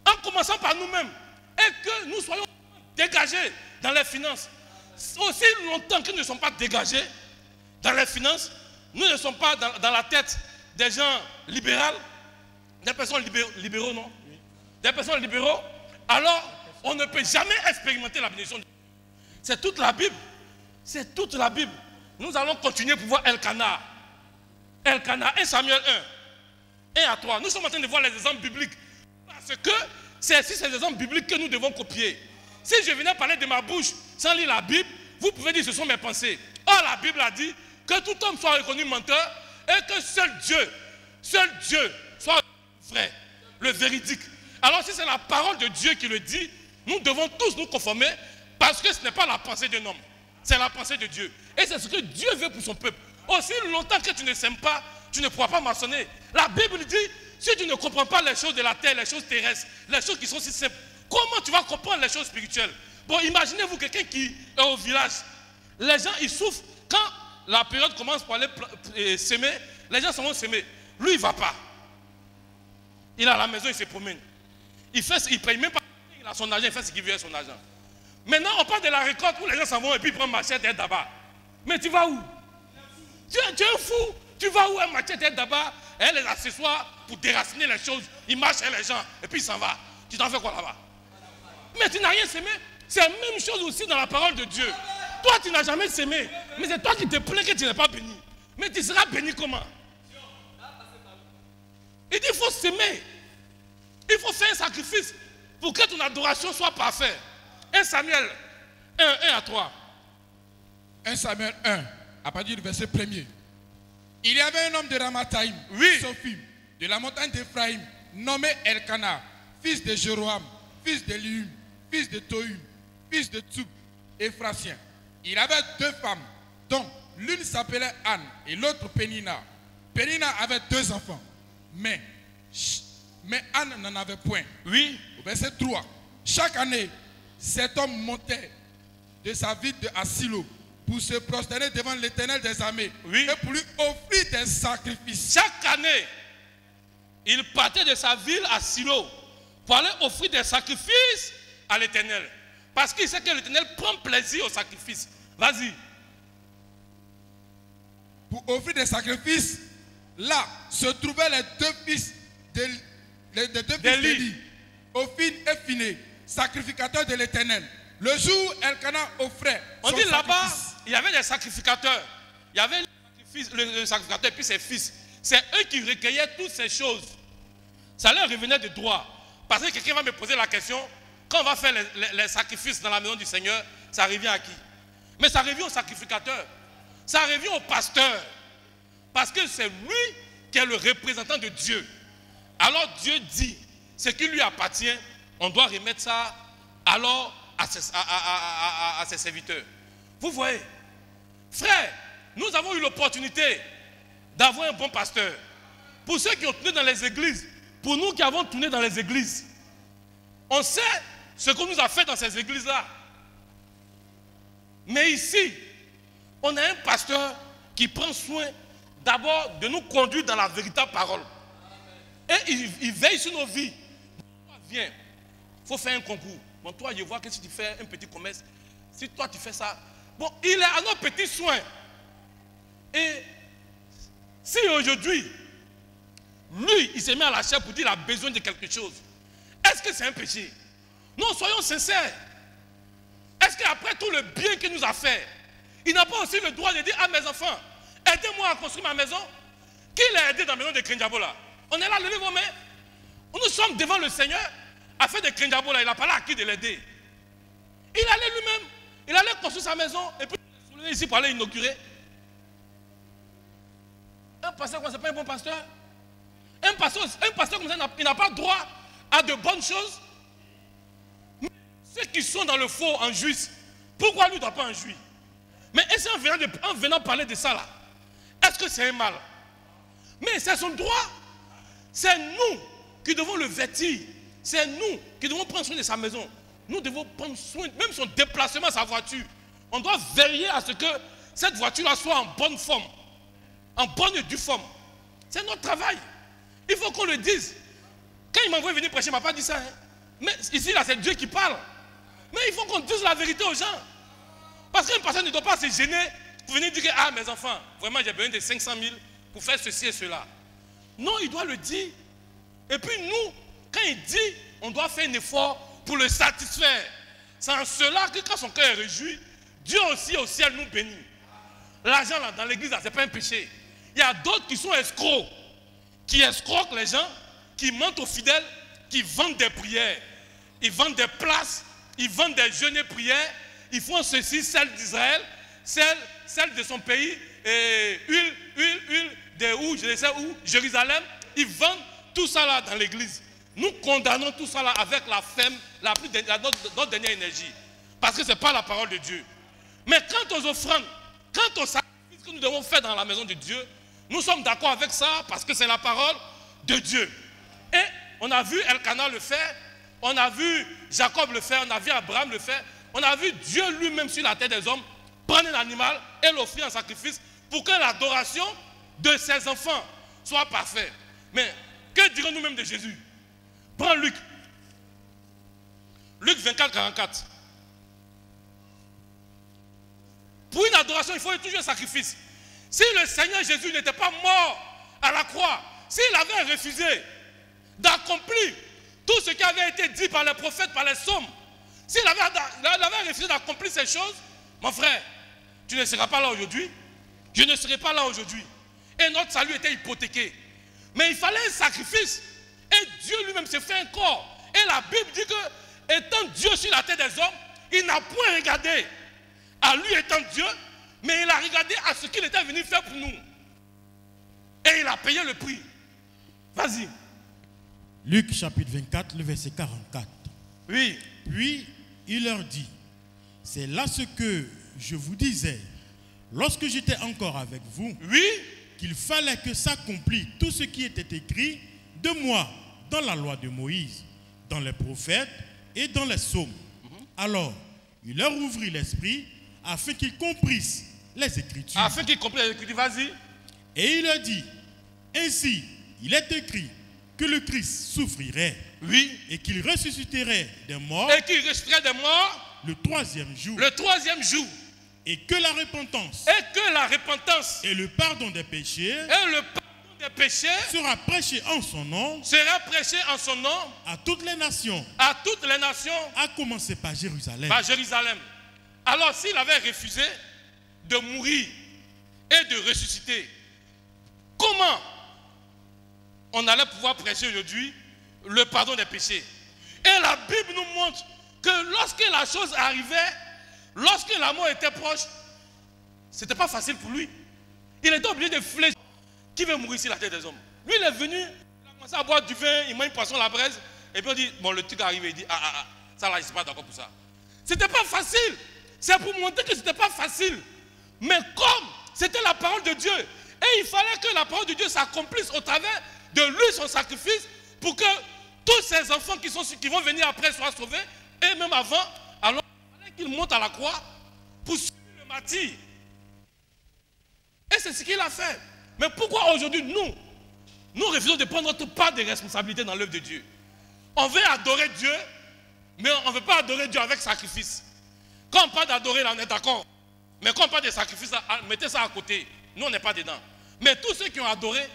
En commençant par nous-mêmes. Et que nous soyons dégagés dans les finances. Aussi longtemps que nous ne sommes pas dégagés dans les finances, nous ne sommes pas dans la tête des gens libéraux, des personnes libéraux, non? Oui. Des personnes libéraux, alors on ne peut jamais expérimenter la bénédiction de Dieu. C'est toute la Bible. C'est toute la Bible. Nous allons continuer pour voir Elkanah. Elkanah, 1 Samuel 1, 1 à 3. Nous sommes en train de voir les exemples bibliques. Parce que c'est ces exemples bibliques que nous devons copier. Si je venais parler de ma bouche sans lire la Bible, vous pouvez dire que ce sont mes pensées. Or, la Bible a dit que tout homme soit reconnu menteur et que seul Dieu soit vrai, le véridique. Alors, si c'est la parole de Dieu qui le dit, nous devons tous nous conformer parce que ce n'est pas la pensée d'un homme, c'est la pensée de Dieu. Et c'est ce que Dieu veut pour son peuple. Aussi longtemps que tu ne s'aimes pas, tu ne pourras pas maçonner. La Bible dit, si tu ne comprends pas les choses de la terre, les choses terrestres, les choses qui sont si simples, comment tu vas comprendre les choses spirituelles? Bon, imaginez-vous quelqu'un qui est au village. Les gens, ils souffrent. Quand la période commence pour aller s'aimer, les gens s'en vont s'aimer. Lui, il ne va pas. Il est à la maison, il se promène. Il ne paye même pas. Il a son argent, il fait ce qu'il veut avec son argent. Maintenant, on parle de la récolte où les gens s'en vont et puis ils prennent machette et d'abord. Mais tu vas où? Tu es un fou. Tu vas où un machette et d'abord? Et les accessoires pour déraciner les choses. Il marche avec les gens et puis il s'en va. Tu t'en fais quoi là-bas? Mais tu n'as rien sémé. C'est la même chose aussi dans la parole de Dieu. Toi, tu n'as jamais sémé. Mais c'est toi qui te plains que tu n'es pas béni. Mais tu seras béni comment? Il dit qu'il faut s'aimer. Il faut faire un sacrifice pour que ton adoration soit parfaite. 1 Samuel 1, 1 à 3. 1 Samuel 1, à partir du verset 1er. Il y avait un homme de Ramathaïm, Sophim, de la montagne d'Ephraïm, nommé Elkanah, fils de Jéroham, fils de Lium, fils de Tohum, fils de Tsoub, Ephrasien. Il avait 2 femmes, dont l'une s'appelait Anne et l'autre Pénina. Pénina avait 2 enfants, mais Anne n'en avait point. Oui. Au verset 3. Chaque année, cet homme montait de sa ville à Silo pour se prosterner devant l'Éternel des armées, oui, et pour lui offrir des sacrifices. Chaque année, il partait de sa ville à Silo pour aller offrir des sacrifices à l'Éternel. Parce qu'il sait que l'Éternel prend plaisir au sacrifice. Vas-y. Pour offrir des sacrifices, là se trouvaient les 2 fils d'Élie, Ophine et Phiné, sacrificateurs de l'Éternel. Le jour où Elkanah offrait on dit là-bas, il y avait des sacrificateurs. Il y avait le sacrificateur et puis ses fils. C'est eux qui recueillaient toutes ces choses. Ça leur revenait de droit. Parce que quelqu'un va me poser la question, quand on va faire les sacrifices dans la maison du Seigneur, ça revient à qui? Mais ça revient au sacrificateur. Ça revient au pasteur. Parce que c'est lui qui est le représentant de Dieu. Alors Dieu dit, ce qui lui appartient, on doit remettre ça alors à ses serviteurs. Vous voyez, frère, nous avons eu l'opportunité d'avoir un bon pasteur. Pour ceux qui ont tourné dans les églises, pour nous qui avons tourné dans les églises, on sait ce qu'on nous a fait dans ces églises-là. Mais ici, on a un pasteur qui prend soin d'abord de nous conduire dans la véritable parole. Et il veille sur nos vies. Viens, il faut faire un concours. Bon, toi, je vois que si tu fais un petit commerce, si toi tu fais ça, bon, il est à nos petits soins. Et si aujourd'hui, lui, il s'est mis à la chair pour dire qu'il a besoin de quelque chose, est-ce que c'est un péché? Non, soyons sincères. Est-ce qu'après tout le bien qu'il nous a fait, il n'a pas aussi le droit de dire à mes enfants, aidez-moi à construire ma maison? Qui l'a aidé dans la maison de Krenjabola? On est là, levez vos mains. Nous sommes devant le Seigneur à faire de Krenjabola. Il n'a pas là à qui de l'aider. Il allait lui-même, il allait construire sa maison et puis il est ici pour aller inaugurer. Un pasteur comme ça, c'est pas un bon pasteur. Un pasteur comme ça, il n'a pas droit à de bonnes choses. Mais ceux qui sont dans le faux en juif, pourquoi lui ne doit pas en juif? Mais est-ce qu'en venant parler de ça là, est-ce que c'est un mal? Mais c'est son droit. C'est nous qui devons le vêtir. C'est nous qui devons prendre soin de sa maison. Nous devons prendre soin, même son déplacement, sa voiture. On doit veiller à ce que cette voiture-là soit en bonne forme. En bonne et due forme. C'est notre travail. Il faut qu'on le dise. Quand il m'envoie venir prêcher, il ne m'a pas dit ça. Hein. Mais ici, là, c'est Dieu qui parle. Mais il faut qu'on dise la vérité aux gens. Parce qu'une personne ne doit pas se gêner pour venir dire que, ah, mes enfants, vraiment, j'ai besoin de 500 000 pour faire ceci et cela. Non, il doit le dire. Et puis nous, quand il dit, on doit faire un effort pour le satisfaire. C'est en cela que quand son cœur est réjoui, Dieu aussi au ciel nous bénit. L'argent là, dans l'église, ce n'est pas un péché. Il y a d'autres qui sont escrocs, qui escroquent les gens, qui mentent aux fidèles, qui vendent des prières. Ils vendent des places, ils vendent des jeûnes et prières. Ils font ceci, celle d'Israël, celle de son pays, et huile de où, je ne sais où, Jérusalem. Ils vendent tout ça là dans l'église. Nous condamnons tout ça là avec la femme, notre dernière énergie. Parce que ce n'est pas la parole de Dieu. Mais quant aux offrandes, quant aux sacrifices que nous devons faire dans la maison de Dieu, nous sommes d'accord avec ça parce que c'est la parole de Dieu. Et on a vu Elkanah le faire, on a vu Jacob le faire, on a vu Abraham le faire, on a vu Dieu lui-même sur la terre des hommes prendre un animal et l'offrir en sacrifice pour que l'adoration de ses enfants soit parfaite. Mais que dirons-nous même de Jésus? Prends Luc. Luc 24, 44. Pour une adoration, il faut toujours un sacrifice. Si le Seigneur Jésus n'était pas mort à la croix, s'il avait refusé d'accomplir tout ce qui avait été dit par les prophètes, par les psaumes, s'il avait refusé d'accomplir ces choses, mon frère, tu ne seras pas là aujourd'hui, je ne serai pas là aujourd'hui. Et notre salut était hypothéqué. Mais il fallait un sacrifice. Et Dieu lui-même s'est fait un corps. Et la Bible dit que, étant Dieu sur la terre des hommes, il n'a point regardé à lui étant Dieu, mais il a regardé à ce qu'il était venu faire pour nous. Et il a payé le prix. Vas-y. Luc chapitre 24, le verset 44. Oui. Puis il leur dit, c'est là ce que je vous disais, lorsque j'étais encore avec vous, oui, qu'il fallait que s'accomplisse tout ce qui était écrit de moi dans la loi de Moïse, dans les prophètes et dans les psaumes. Alors, il leur ouvrit l'esprit afin qu'ils comprissent les Écritures. Afin qu'ils comprissent les Écritures, vas-y. Et il leur dit, ainsi, il est écrit que le Christ souffrirait, oui, et qu'il ressusciterait des morts, et qu'il ressusciterait des morts le troisième jour, le troisième jour, et que la repentance, et le pardon des péchés, sera prêché en son nom, à toutes les nations, à commencer par Jérusalem. Alors s'il avait refusé de mourir et de ressusciter, comment on allait pouvoir prêcher aujourd'hui le pardon des péchés? Et la Bible nous montre que lorsque la chose arrivait, lorsque la mort était proche, ce n'était pas facile pour lui. Il était obligé de fléchir. Qui veut mourir sur la terre des hommes? Lui, il est venu, il a commencé à boire du vin, il mange une poisson à la braise, et puis on dit, bon, le truc arrive, il dit, ça là, je ne suis pas d'accord pour ça. Ce n'était pas facile. C'est pour montrer que ce n'était pas facile. Mais comme c'était la parole de Dieu, et il fallait que la parole de Dieu s'accomplisse au travers de lui, son sacrifice, pour que tous ces enfants qui vont venir après soient sauvés, et même avant, alors il fallait qu'il monte à la croix pour suivre le martyr. Et c'est ce qu'il a fait. Mais pourquoi aujourd'hui, nous refusons de prendre notre part de responsabilité dans l'œuvre de Dieu? On veut adorer Dieu, mais on ne veut pas adorer Dieu avec sacrifice. Quand on parle d'adorer, là, on est d'accord. Mais quand on parle de sacrifice, mettez ça à côté. Nous, on n'est pas dedans. Mais tous ceux qui ont adoré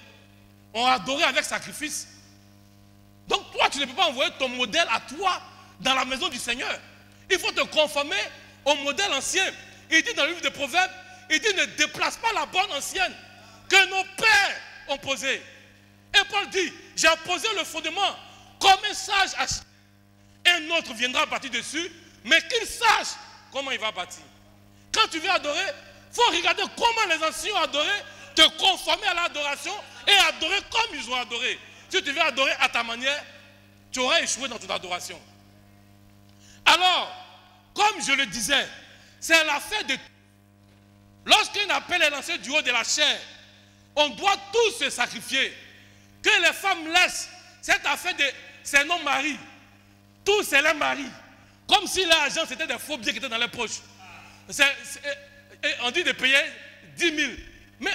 avec sacrifice. Donc toi, tu ne peux pas envoyer ton modèle à toi dans la maison du Seigneur. Il faut te conformer au modèle ancien. Il dit dans le livre des Proverbes, il dit ne déplace pas la borne ancienne que nos pères ont posée. Et Paul dit, j'ai posé le fondement comme un sage achète. Un autre viendra bâtir dessus, mais qu'il sache comment il va bâtir. Quand tu veux adorer, il faut regarder comment les anciens ont adoré, te conformer à l'adoration et adorer comme ils ont adoré. Si tu veux adorer à ta manière, tu auras échoué dans ton adoration. Alors, comme je le disais, c'est l'affaire de... Lorsqu'un appel est lancé du haut de la chair, on doit tous se sacrifier. Que les femmes laissent cette affaire de c'est nos maris. Tous c'est les maris. Comme si l'argent c'était des faux billets qui étaient dans les poches. On dit de payer 10 000. Mais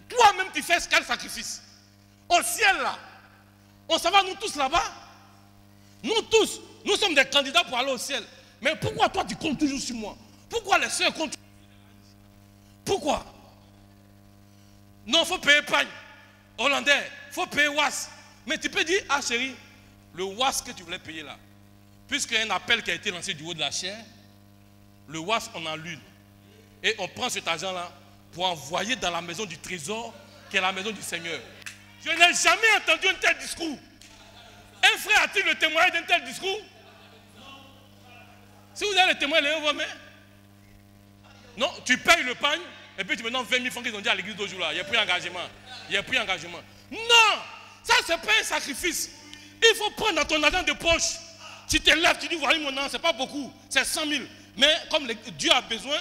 toi-même tu fais quel sacrifice? Au ciel là. On s'en va nous tous là-bas. Nous tous, nous sommes des candidats pour aller au ciel. Mais pourquoi toi tu comptes toujours sur moi? Pourquoi les soeurs comptent? Pourquoi? Non, il faut payer pagne. Hollandais, il faut payer WAS. Mais tu peux dire, ah chérie, le WAS que tu voulais payer là, puisqu'il y a un appel qui a été lancé du haut de la chair, le WAS on en l'une. Et on prend cet argent-là pour envoyer dans la maison du trésor, qui est la maison du Seigneur. Je n'ai jamais entendu un tel discours. Un frère a-t-il le témoignage d'un tel discours? Si vous avez le témoignage, levez vos mains. Non, tu payes le pagne, et puis tu me donnes 20 000 francs qu'ils ont dit à l'église d'aujourd'hui. Il n'y a plus d'engagement. Il n'y a plus d'engagement. Non! Ça, c'est pas un sacrifice. Il faut prendre dans ton argent de poche. Si tu lèves, tu dis, voilà mon nom, ce n'est pas beaucoup. C'est 100 000. Mais comme Dieu a besoin,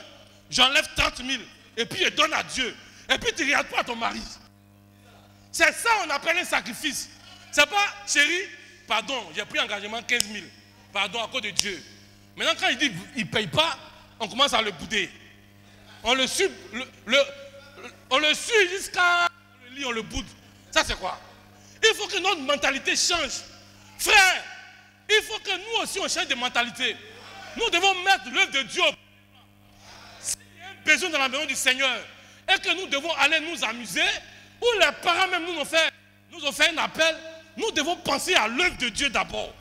j'enlève 30 000. Et puis je donne à Dieu. Et puis tu ne regardes pas à ton mari. C'est ça qu'on appelle un sacrifice. C'est pas, chérie, pardon, j'ai pris engagement 15 000. Pardon, à cause de Dieu. Maintenant, quand il dit il ne paye pas, on commence à le bouder. On le suit, jusqu'à le lit, on le boude. Ça, c'est quoi? Il faut que notre mentalité change. Frère, il faut que nous aussi, on change de mentalité. Nous devons mettre l'œuvre de Dieu. S'il y a un besoin dans la maison du Seigneur et que nous devons aller nous amuser, ou les parents même nous ont fait un appel, nous devons penser à l'œuvre de Dieu d'abord.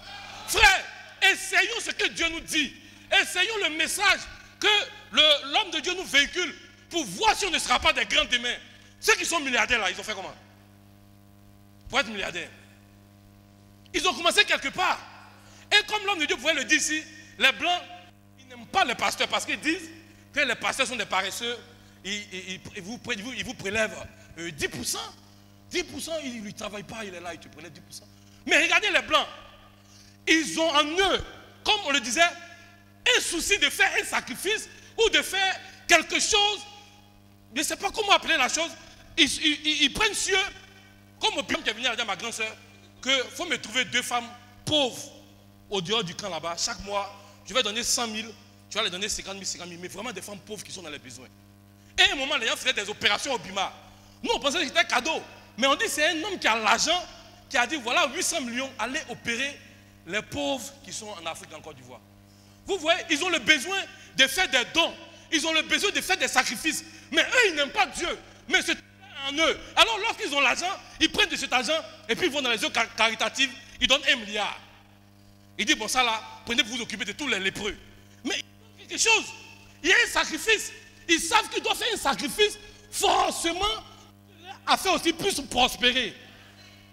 Frère, essayons ce que Dieu nous dit. Essayons le message que l'homme de Dieu nous véhicule pour voir si on ne sera pas des grands demain. Ceux qui sont milliardaires là, ils ont fait comment? Pour être milliardaires. Ils ont commencé quelque part. Et comme l'homme de Dieu pouvait le dire ici, les blancs, ils n'aiment pas les pasteurs parce qu'ils disent que les pasteurs sont des paresseux. Ils vous prélèvent 10%. 10%, il ne travaille pas, il est là, il te prélève 10%. Mais regardez les blancs. Ils ont en eux, comme on le disait, un souci de faire un sacrifice ou de faire quelque chose. Je ne sais pas comment appeler la chose. Ils prennent sur eux, comme au plan qui est venu à dire à ma grande soeur, qu'il faut me trouver 2 femmes pauvres au dehors du camp là-bas. Chaque mois, je vais donner 100 000, tu vas les donner 50 000, 50 000, mais vraiment des femmes pauvres qui sont dans les besoins. Et à un moment, les gens faisaient des opérations au Bima. Nous, on pensait que c'était un cadeau. Mais on dit que c'est un homme qui a l'argent, qui a dit voilà 800 millions, allez opérer les pauvres qui sont en Afrique, en Côte d'Ivoire. Vous voyez, ils ont le besoin de faire des dons. Ils ont le besoin de faire des sacrifices. Mais eux, ils n'aiment pas Dieu. Mais c'est en eux. Alors, lorsqu'ils ont l'argent, ils prennent de cet argent et puis ils vont dans les œuvres caritatives. Ils donnent 1 milliard. Ils disent, bon, ça là, prenez pour vous occuper de tous les lépreux. Mais il y a quelque chose. Il y a un sacrifice. Ils savent qu'ils doivent faire un sacrifice forcément afin aussi plus prospérer.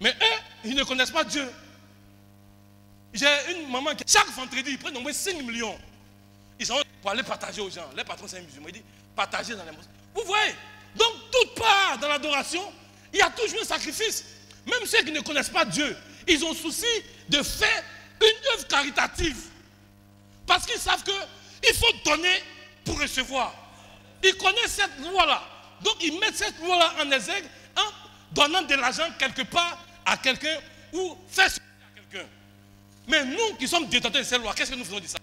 Mais eux, ils ne connaissent pas Dieu. J'ai une maman qui, chaque vendredi, ils prennent au moins 5 millions. Ils sont pour aller partager aux gens. Les patrons, c'est un musulman. Ils disent, partagez dans les mosquées. Vous voyez? Donc, toute part dans l'adoration, il y a toujours un sacrifice. Même ceux qui ne connaissent pas Dieu, ils ont souci de faire une œuvre caritative. Parce qu'ils savent qu'il faut donner pour recevoir. Ils connaissent cette loi-là. Donc, ils mettent cette loi-là en exergue en donnant de l'argent quelque part à quelqu'un ou faire ce à quelqu'un. Mais nous qui sommes détenteurs de cette loi, qu'est-ce que nous faisons de ça?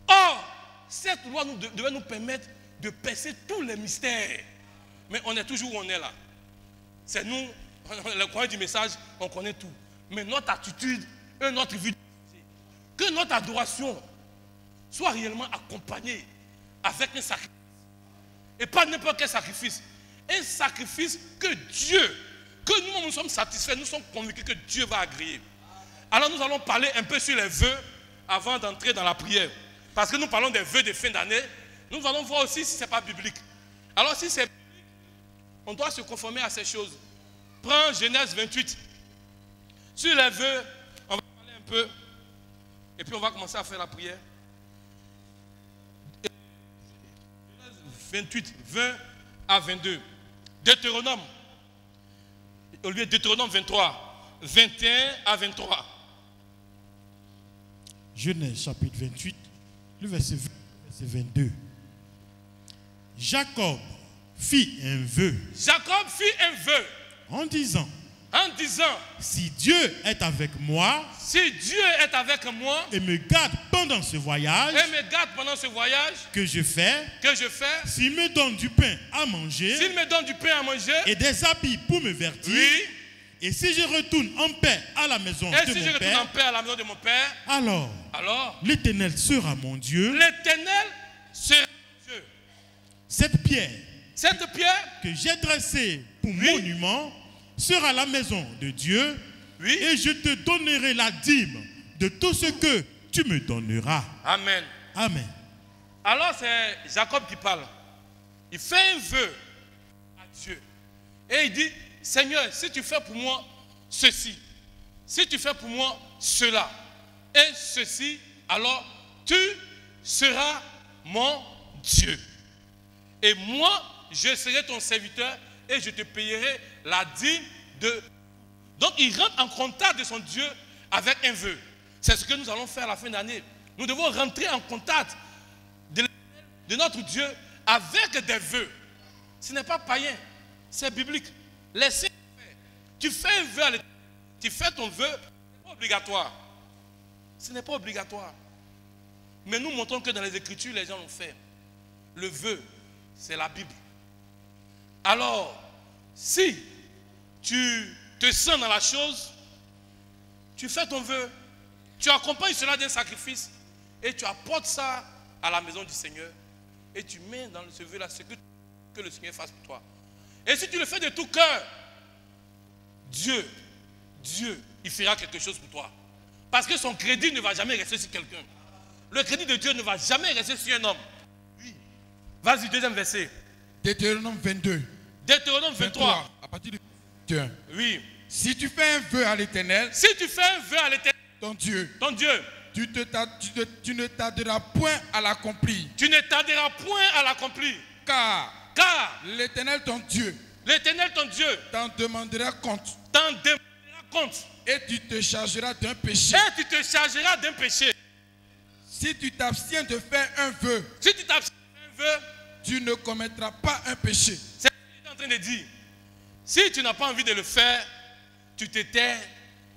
Or, cette loi devait nous permettre de percer tous les mystères Mais on est toujours où on est là. C'est nous, le coin du message, on connaît tout. Mais notre attitude et notre vie, que notre adoration soit réellement accompagnée avec un sacrifice. Et pas n'importe quel sacrifice. Un sacrifice que Dieu, que nous sommes satisfaits, nous sommes convaincus que Dieu va agréer. Alors nous allons parler un peu sur les vœux avant d'entrer dans la prière. Parce que nous parlons des vœux de fin d'année. Nous allons voir aussi si ce n'est pas biblique. Alors si c'est biblique, on doit se conformer à ces choses. Prends Genèse 28. Sur les vœux, on va parler un peu. Et puis on va commencer à faire la prière. Genèse 28, 20 à 22. Deutéronome. Au lieu de Deutéronome 23, 21 à 23. Genèse chapitre 28, le verset 22. Jacob fit un vœu. Jacob fit un vœu. En disant, si Dieu est avec moi, et me garde pendant ce voyage, que je fais, s'il me donne du pain à manger, et des habits pour me vêtir, oui, et si je retourne en paix à la maison de mon père, alors l'Éternel sera mon Dieu. Cette pierre que j'ai dressée pour monument sera la maison de Dieu, oui, et je te donnerai la dîme de tout ce que tu me donneras. Amen. Amen. Alors c'est Jacob qui parle. Il fait un vœu à Dieu. Et il dit, Seigneur, si tu fais pour moi ceci, si tu fais pour moi cela, et ceci, alors tu seras mon Dieu. Et moi, je serai ton serviteur et je te payerai la dîme de... Donc il rentre en contact de son Dieu avec un vœu. C'est ce que nous allons faire à la fin d'année. Nous devons rentrer en contact de notre Dieu avec des vœux. Ce n'est pas païen, c'est biblique. Laissez faire. Tu fais un vœu à l'Éternel, tu fais ton vœu, ce n'est pas obligatoire. Ce n'est pas obligatoire. Mais nous montrons que dans les Écritures, les gens l'ont fait. Le vœu, c'est la Bible. Alors, si tu te sens dans la chose, tu fais ton vœu, tu accompagnes cela d'un sacrifice et tu apportes ça à la maison du Seigneur et tu mets dans ce vœu-là ce que le Seigneur fasse pour toi. Et si tu le fais de tout cœur, Dieu, il fera quelque chose pour toi. Parce que son crédit ne va jamais rester sur quelqu'un. Le crédit de Dieu ne va jamais rester sur un homme. Oui. Vas-y, deuxième verset. Deutéronome 22. Deutéronome 23. À partir du 21. Oui. Si tu fais un vœu à l'Éternel, ton Dieu, tu ne tarderas point à l'accomplir. Car l'Éternel ton Dieu t'en demandera compte. Et tu te chargeras d'un péché. Si tu t'abstiens de faire un vœu, tu ne commettras pas un péché. C'est ce qu'il est en train de dire. Si tu n'as pas envie de le faire, tu te tais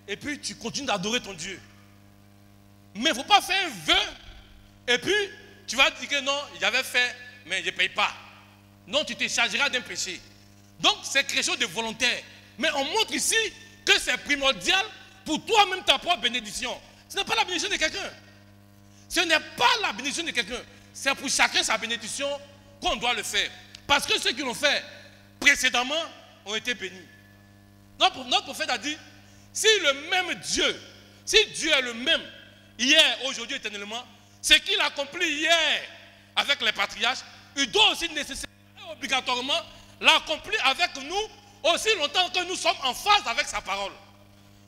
et puis tu continues d'adorer ton Dieu. Mais il ne faut pas faire un vœu et puis tu vas dire que non, j'avais fait, mais je ne paye pas. Non, tu te chargeras d'un péché. Donc c'est quelque chose de volontaire. Mais on montre ici que c'est primordial pour toi-même ta propre bénédiction. Ce n'est pas la bénédiction de quelqu'un. Ce n'est pas la bénédiction de quelqu'un. C'est pour chacun sa bénédiction qu'on doit le faire. Parce que ceux qui l'ont fait précédemment ont été bénis. Notre prophète a dit, si le même Dieu, si Dieu est le même hier, aujourd'hui, éternellement, ce qu'il accomplit hier avec les patriarches, il doit aussi nécessairement et obligatoirement l'accomplir avec nous aussi longtemps que nous sommes en phase avec sa parole.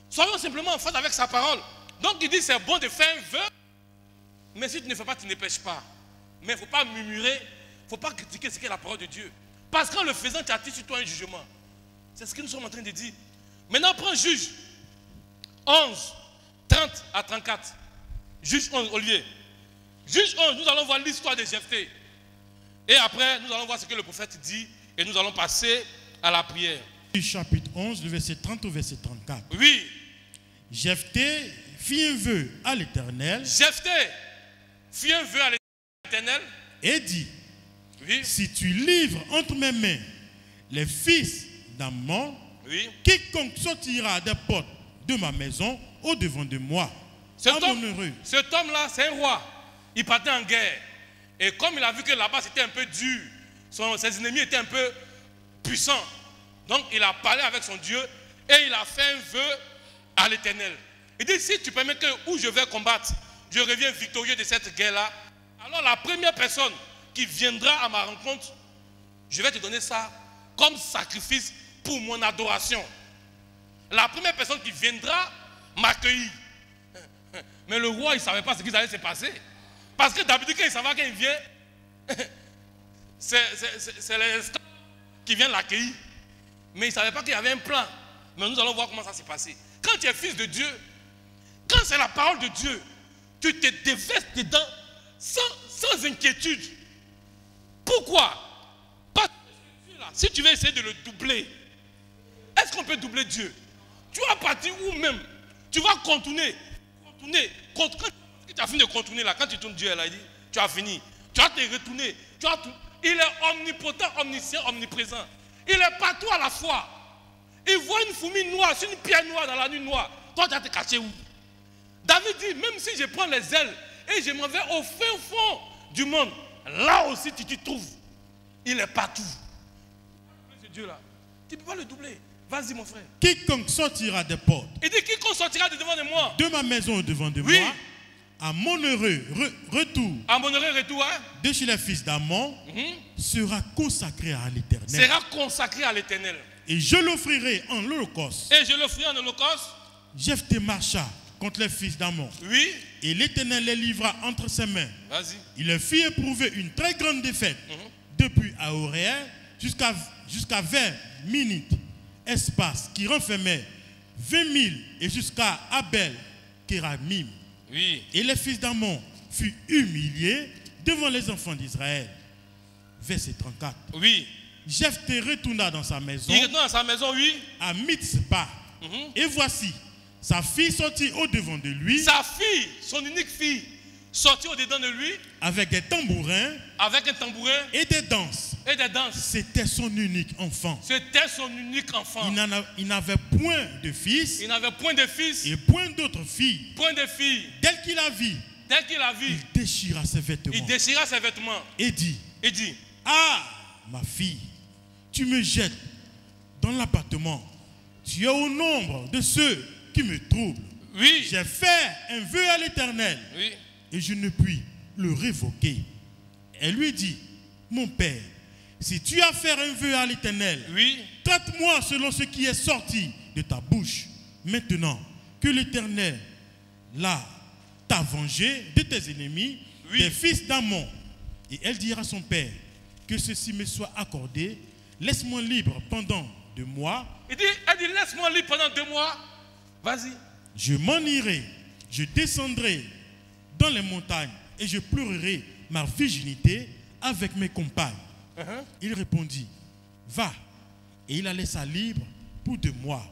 Soyons simplement en phase avec sa parole. Donc il dit c'est bon de faire un vœu, mais si tu ne fais pas, tu ne pêches pas. Mais il ne faut pas murmurer, il ne faut pas critiquer ce qu'est la parole de Dieu. Parce qu'en le faisant, tu attires sur toi un jugement. C'est ce que nous sommes en train de dire. Maintenant, prends Juge 11, 30 à 34. Juge 11, Olivier. Juge 11, nous allons voir l'histoire de Jephthé. Et après, nous allons voir ce que le prophète dit et nous allons passer à la prière. Chapitre 11, le verset 30 au verset 34. Oui. Jephthé fit un vœu à l'Éternel. Jephthé fit un vœu à l'Éternel. Et dit, oui, si tu livres entre mes mains les fils d'Amon, Oui. quiconque sortira des portes de ma maison au-devant de moi. Cet homme-là, c'est un roi. Il partait en guerre. Et comme il a vu que là-bas c'était un peu dur, ses ennemis étaient un peu puissants. Donc il a parlé avec son Dieu et il a fait un vœu à l'Éternel. Il dit, si tu permets que où je vais combattre, je reviens victorieux de cette guerre-là, alors la première personne qui viendra à ma rencontre, je vais te donner ça comme sacrifice pour mon adoration. La première personne qui viendra m'accueillir. Mais le roi, il ne savait pas ce qui allait se passer. Parce que d'habitude, quand il savait qu'il vient, c'est les esclaves qui viennent l'accueillir. Mais il ne savait pas qu'il y avait un plan. Mais nous allons voir comment ça s'est passé. Quand tu es fils de Dieu, quand c'est la parole de Dieu, tu te dévestes dedans sans inquiétude. Pourquoi? Parce que Dieu, là, si tu veux essayer de le doubler, est-ce qu'on peut doubler Dieu? Tu vas partir où même? Tu vas contourner. Quand tu as fini de contourner là, quand tu tournes Dieu, là, il dit, tu as fini. Tu vas te retourner. Il est omnipotent, omniscient, omniprésent. Il est partout à la fois. Il voit une fourmi noire sur une pierre noire dans la nuit noire. Toi, tu vas te cacher où? David dit, même si je prends les ailes et je m'en vais au fin fond du monde, là aussi tu t'y trouves. Il est partout. Ce Dieu-là, tu ne peux pas le doubler. Vas-y mon frère. Quiconque sortira des portes. Il dit, quiconque sortira de devant de moi. De ma maison au devant de Oui. moi. À mon heureux retour. À mon heureux retour, hein? De chez les fils d'Amon. Sera consacré à l'Éternel. Sera consacré à l'Éternel. Et je l'offrirai en holocauste. Et je l'offrirai en holocauste. Jephthé marcha contre les fils d'Amon. Oui. Et l'Éternel les livra entre ses mains. Vas-y. Il leur fit éprouver une très grande défaite. Depuis Aoréen jusqu'à 20 minutes. Espace qui renfermait 20 000 et jusqu'à Abel Kéramim. Oui. Et les fils d'Amon furent humiliés devant les enfants d'Israël. Verset 34. Oui. Jephthé retourna dans sa maison. Il retourne dans sa maison, oui. À Mitzpah. Et voici, sa fille sortit au-devant de lui. Sa fille, son unique fille, sortit au-dedans de lui. Avec des tambourins. Avec un tambourin. Et des danses. Et des danses. C'était son unique enfant. C'était son unique enfant. Il n'avait point de fils. Il n'avait point de fils. Et point d'autres filles. Point de filles. Dès qu'il la vit. Il déchira ses vêtements. Il déchira ses vêtements. Et dit. Ah, ma fille, tu me jettes dans l'appartement. Tu es au nombre de ceux qui me troublent. Oui. J'ai fait un vœu à l'Éternel. Oui. Et je ne puis le révoquer. Elle lui dit, mon père, si tu as fait un vœu à l'Éternel, oui, traite-moi selon ce qui est sorti de ta bouche. Maintenant que l'Éternel t'a vengé de tes ennemis, oui, des fils d'Amon. Et elle dira à son père, que ceci me soit accordé, laisse-moi libre pendant 2 mois. Elle dit, laisse-moi libre pendant 2 mois. Vas-y. Je m'en irai, je descendrai dans les montagnes et je pleurerai ma virginité avec mes compagnes. Il répondit, va. Et il la laissa libre pour 2 mois.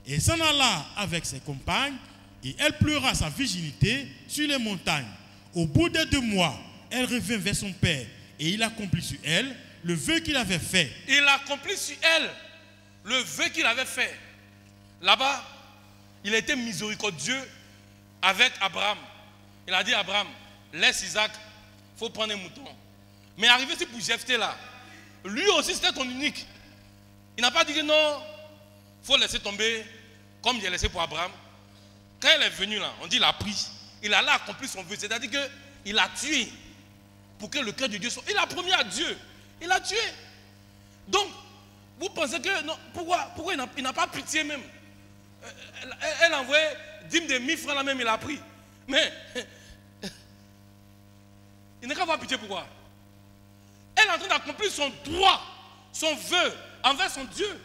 Et s'en alla avec ses compagnes et elle pleura sa virginité sur les montagnes. Au bout des 2 mois, elle revint vers son père et il accomplit sur elle le vœu qu'il avait fait. Il accomplit sur elle le vœu qu'il avait fait. Là-bas, il a été miséricordieux avec Abraham. Il a dit à Abraham, laisse Isaac, il faut prendre un mouton. Mais arrivé ici pour Jephthé là, lui aussi c'était ton unique. Il n'a pas dit que non, il faut laisser tomber comme il a laissé pour Abraham. Quand il est venu là, on dit qu'il a pris. Il a là accompli son vœu. C'est-à-dire qu'il a tué pour que le cœur de Dieu soit. Il a promis à Dieu. Il a tué. Donc, vous pensez que non, pourquoi il n'a pas pitié même? Elle a envoyé 10 de 1000 francs là même, il a pris. Mais il n'a qu'à avoir pitié, pourquoi? Elle est en train d'accomplir son droit, son vœu envers son Dieu.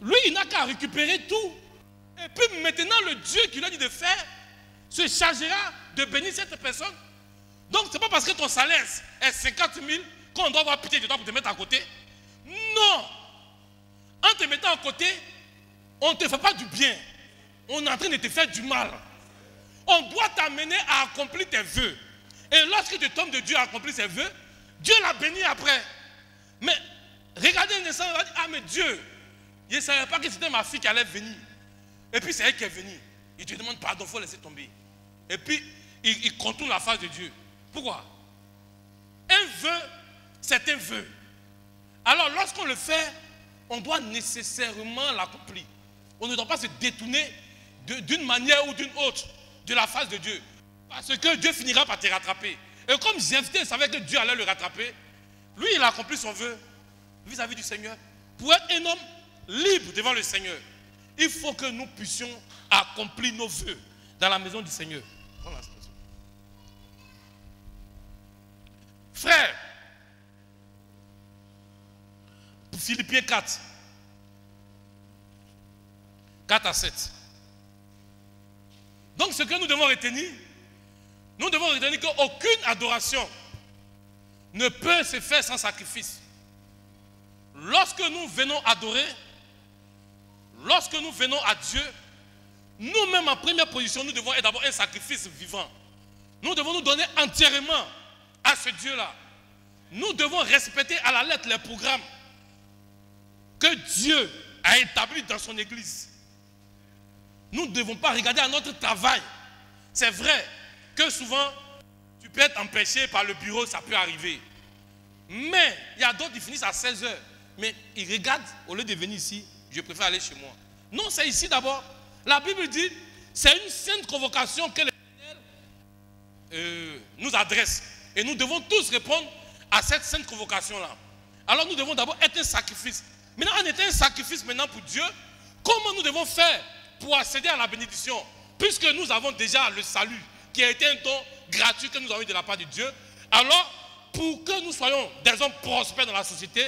Lui, il n'a qu'à récupérer tout. Et puis maintenant, le Dieu qui lui a dit de faire se chargera de bénir cette personne. Donc, ce n'est pas parce que ton salaire est 50 000 qu'on doit avoir pitié de toi pour te mettre à côté. Non. En te mettant à côté, on ne te fait pas du bien. On est en train de te faire du mal. On doit t'amener à accomplir tes vœux. Et lorsque tu tombes de Dieu à accomplir ses vœux, Dieu l'a béni après. Mais regarde. regarder une naissance, il va dire, ah mais Dieu, je ne savais pas que c'était ma fille qui allait venir. Et puis c'est elle qui est venue. Il te demande pardon, il faut laisser tomber. Et puis il contourne la face de Dieu. Pourquoi? Un vœu, c'est un vœu. Alors lorsqu'on le fait, on doit nécessairement l'accomplir. On ne doit pas se détourner d'une manière ou d'une autre de la face de Dieu. Parce que Dieu finira par te rattraper. Et comme Jephthé savait que Dieu allait le rattraper, lui il a accompli son vœu vis-à-vis du Seigneur. Pour être un homme libre devant le Seigneur, il faut que nous puissions accomplir nos vœux dans la maison du Seigneur. Frère, Philippiens 4, 4 à 7. Donc ce que nous devons retenir qu'aucune adoration ne peut se faire sans sacrifice. Lorsque nous venons adorer, lorsque nous venons à Dieu, nous-mêmes en première position, nous devons être d'abord un sacrifice vivant. Nous devons nous donner entièrement à ce Dieu-là. Nous devons respecter à la lettre les programmes que Dieu a établis dans son Église. Nous ne devons pas regarder à notre travail. C'est vrai que souvent, tu peux être empêché par le bureau, ça peut arriver. Mais il y a d'autres qui finissent à 16 h. Mais ils regardent, au lieu de venir ici, je préfère aller chez moi. Non, c'est ici d'abord. La Bible dit, c'est une sainte convocation que l'Éternel nous adresse. Et nous devons tous répondre à cette sainte convocation-là. Alors nous devons d'abord être un sacrifice. Maintenant, en étant un sacrifice maintenant pour Dieu, comment nous devons faire pour accéder à la bénédiction? Puisque nous avons déjà le salut, qui a été un don gratuit que nous avons eu de la part de Dieu. Alors, pour que nous soyons des hommes prospères dans la société,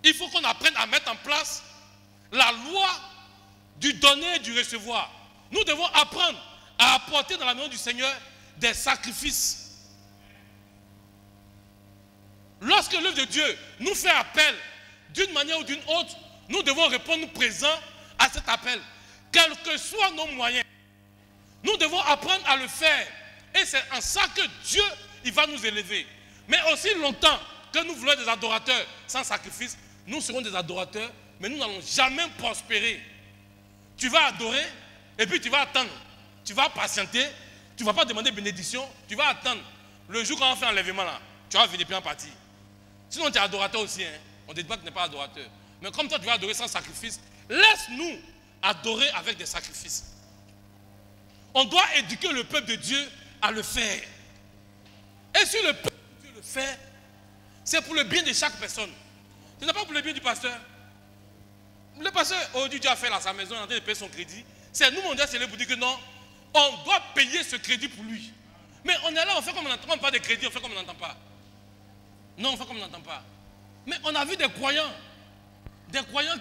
il faut qu'on apprenne à mettre en place la loi du donner et du recevoir. Nous devons apprendre à apporter dans la maison du Seigneur des sacrifices. Lorsque l'œuvre de Dieu nous fait appel d'une manière ou d'une autre, nous devons répondre présents à cet appel. Quels que soient nos moyens, nous devons apprendre à le faire. Et c'est en ça que Dieu il va nous élever. Mais aussi longtemps que nous voulons des adorateurs sans sacrifice, nous serons des adorateurs, mais nous n'allons jamais prospérer. Tu vas adorer et puis tu vas attendre. Tu vas patienter, tu ne vas pas demander bénédiction, tu vas attendre. Le jour quand on fait enlèvement là, tu vas venir bien partir. Sinon tu es adorateur aussi, hein. On ne dit pas que tu n'es pas adorateur. Mais comme toi tu vas adorer sans sacrifice, laisse-nous adorer avec des sacrifices. On doit éduquer le peuple de Dieu à le faire. Et si le peuple de Dieu le fait, c'est pour le bien de chaque personne. Ce n'est pas pour le bien du pasteur. Le pasteur, aujourd'hui, Dieu a fait là sa maison, il est en train de payer son crédit. C'est nous, on doit se lever pour dire que non, on doit payer ce crédit pour lui. Mais on est là, on fait comme on n'entend pas de crédit, on fait comme on n'entend pas. Non, on fait comme on n'entend pas. Mais on a vu des croyants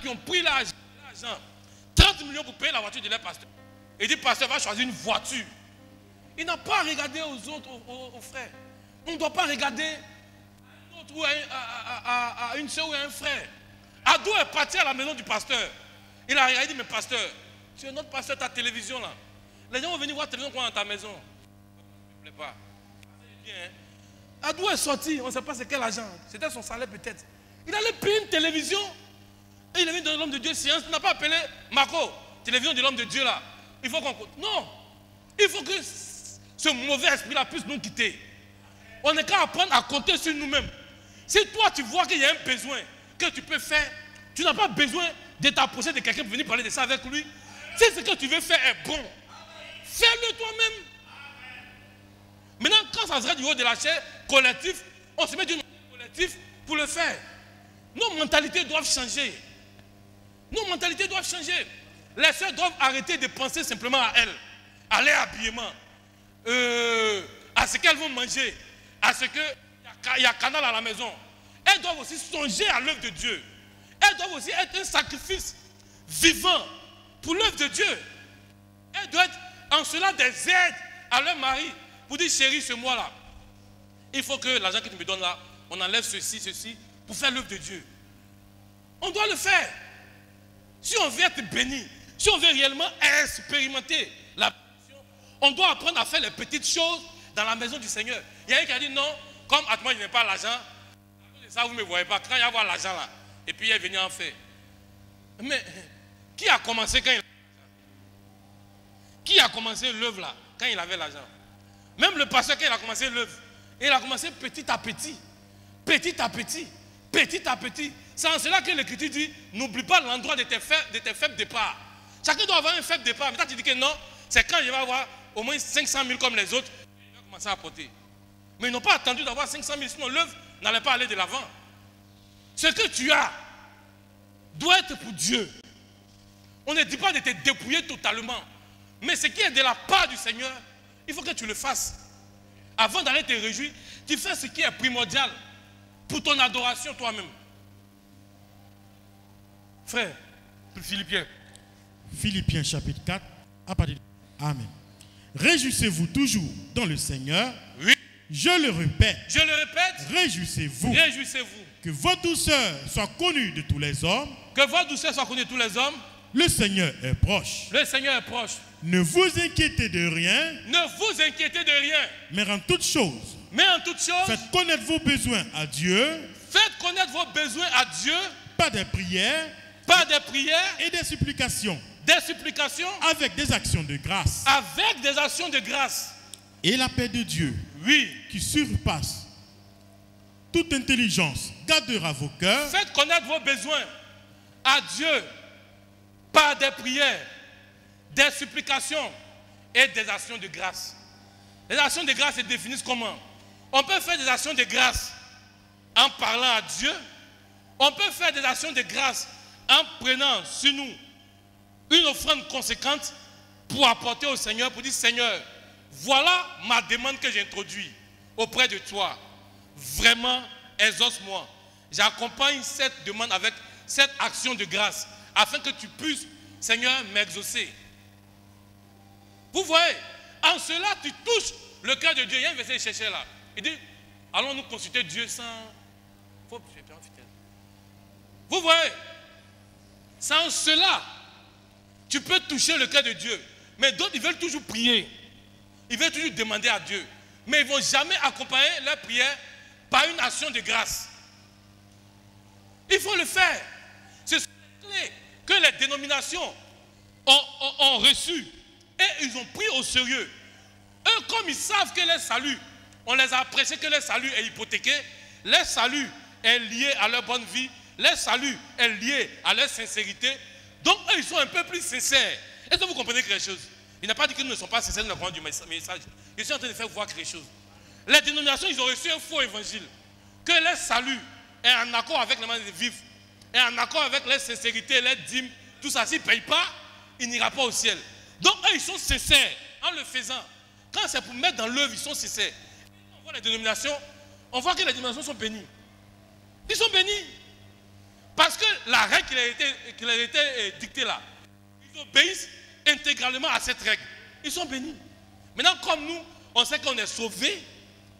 qui ont pris l'argent, 30 millions pour payer la voiture de leur pasteur. Et dit, pasteur va choisir une voiture. Il n'a pas regardé aux autres, aux frères. On ne doit pas regarder à un autre ou à une soeur ou à un frère. Ado est parti à la maison du pasteur. Il a regardé, mais pasteur, tu es notre pasteur, ta télévision là. Les gens vont venir voir la télévision dans ta maison. Ça ne me plaît pas. Bien, hein? Ado est sorti, on ne sait pas c'est quel agent. C'était son salaire peut-être. Il allait payer une télévision. Et il est venu dans l'homme de Dieu séance. Il n'a pas appelé Marco, télévision de l'homme de Dieu là. Il faut qu'on... Non. Il faut que ce mauvais esprit-là puisse nous quitter. On n'est qu'à apprendre à compter sur nous-mêmes. Si toi tu vois qu'il y a un besoin que tu peux faire, tu n'as pas besoin de t'approcher de quelqu'un pour venir parler de ça avec lui. Si ce que tu veux faire est bon, fais-le toi-même. Maintenant, quand ça sera du haut de la chair, collectif, on se met du collectif pour le faire. Nos mentalités doivent changer. Nos mentalités doivent changer. Les sœurs doivent arrêter de penser simplement à elles, à leur habillement, à ce qu'elles vont manger, à ce qu'il y a canal à la maison. Elles doivent aussi songer à l'œuvre de Dieu. Elles doivent aussi être un sacrifice vivant pour l'œuvre de Dieu. Elles doivent être en cela des aides à leur mari pour dire, chérie, ce mois-là, il faut que l'argent que tu me donnes là, on enlève ceci, pour faire l'œuvre de Dieu. On doit le faire. Si on veut être béni, si on veut réellement expérimenter la bénédiction, on doit apprendre à faire les petites choses dans la maison du Seigneur. Il y a un qui a dit non, comme à moi je n'ai pas l'argent, ça vous ne me voyez pas. Quand il y a l'argent là, Et puis il est venu en faire. Mais qui a commencé quand il avait l'argent? Qui a commencé l'œuvre là quand il avait l'argent? Même le pasteur, quand il a commencé l'œuvre, il a commencé petit à petit. Petit à petit. Petit à petit. C'est en cela que l'Écriture dit, n'oublie pas l'endroit de tes faibles départs. Chacun doit avoir un faible départ. Mais toi tu dis que non, c'est quand il va avoir au moins 500 000 comme les autres, il va commencer à apporter. Mais ils n'ont pas attendu d'avoir 500 000, sinon l'œuvre n'allait pas aller de l'avant. Ce que tu as doit être pour Dieu. On ne dit pas de te dépouiller totalement. Mais ce qui est de la part du Seigneur, il faut que tu le fasses. Avant d'aller te réjouir, tu fais ce qui est primordial pour ton adoration toi-même. Frère, Philippiens. Philippiens chapitre 4, à partir de... Amen. Réjouissez-vous toujours dans le Seigneur. Oui. Je le répète. Je le répète. Réjouissez-vous. Réjouissez-vous. Que votre douceur soit connue de tous les hommes. Que votre douceur soit connue de tous les hommes. Le Seigneur est proche. Le Seigneur est proche. Ne vous inquiétez de rien. Ne vous inquiétez de rien. Mais en toutes choses. Mais en toutes choses. Faites connaître vos besoins à Dieu. Faites connaître vos besoins à Dieu. Par des prières. Par des prières. Et des supplications. Des supplications. Avec des actions de grâce. Avec des actions de grâce. Et la paix de Dieu. Oui. Qui surpasse toute intelligence. Gardera vos cœurs. Faites connaître vos besoins à Dieu. Par des prières. Des supplications. Et des actions de grâce. Les actions de grâce se définissent comment? On peut faire des actions de grâce en parlant à Dieu. On peut faire des actions de grâce en prenant sur nous une offrande conséquente pour apporter au Seigneur, pour dire Seigneur, voilà ma demande que j'introduis auprès de toi. Vraiment, exauce-moi. J'accompagne cette demande avec cette action de grâce afin que tu puisses, Seigneur, m'exaucer. Vous voyez, en cela, tu touches le cœur de Dieu. Il y a un verset cherché là. Il dit, allons nous consulter Dieu sans... Vous voyez, sans cela, tu peux toucher le cœur de Dieu. Mais d'autres, ils veulent toujours prier. Ils veulent toujours demander à Dieu. Mais ils ne vont jamais accompagner leur prière par une action de grâce. Il faut le faire. Ce sont les clés que les dénominations ont reçues. Et ils ont pris au sérieux. Eux, comme ils savent que leur salut, on les a prêché que leur salut est hypothéqué, leur salut est lié à leur bonne vie, leur salut est lié à leur sincérité. Donc eux, ils sont un peu plus sincères. Est-ce que vous comprenez quelque chose? Il n'a pas dit qu'ils ne sont pas sincères dans le courant du message. Je suis en train de faire voir quelque chose. Les dénominations, ils ont reçu un faux évangile. Que leur salut est en accord avec la manière de vivre, est en accord avec leur sincérité, leur dîme, tout ça. S'ils ne payent pas, il n'ira pas au ciel. Donc eux, ils sont sincères en le faisant. Quand c'est pour mettre dans l'œuvre, ils sont sincères. On voit les dénominations, on voit que les dénominations sont bénies. Ils sont bénis. Parce que la règle qui a été dictée là, ils obéissent intégralement à cette règle. Ils sont bénis. Maintenant, comme nous, on sait qu'on est sauvés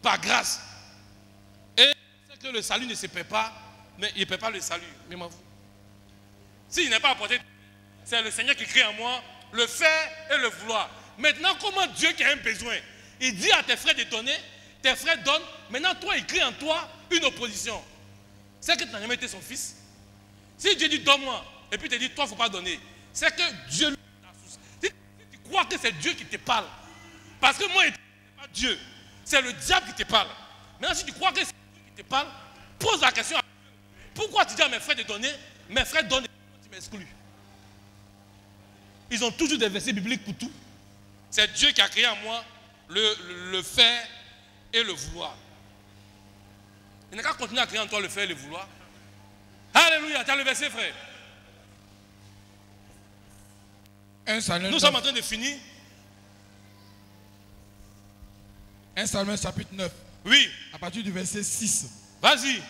par grâce. Et on sait que le salut ne se paie pas, mais il ne paie pas le salut. Mais moi, s'il n'est pas apporté, c'est le Seigneur qui crée en moi le faire et le vouloir. Maintenant, comment Dieu qui a un besoin, il dit à tes frères de donner, tes frères donnent, maintenant toi, il crée en toi une opposition. C'est que tu n'as jamais été son fils. Si Dieu dit donne-moi, et puis tu dis toi, il ne faut pas donner, c'est que Dieu lui si tu crois que c'est Dieu qui te parle, parce que moi, ce n'est pas Dieu, c'est le diable qui te parle. Maintenant, si tu crois que c'est Dieu qui te parle, pose la question à Dieu. Pourquoi tu dis à mes frères de donner, mes frères donnent, tu m'exclus? Ils ont toujours des versets bibliques pour tout. C'est Dieu qui a créé en moi le faire et le vouloir. Il n'a qu'à continuer à créer en toi le faire et le vouloir. Alléluia, tu as le verset, frère. Nous sommes en train de finir. 1 Samuel chapitre 9. Oui. À partir du verset 6. Vas-y.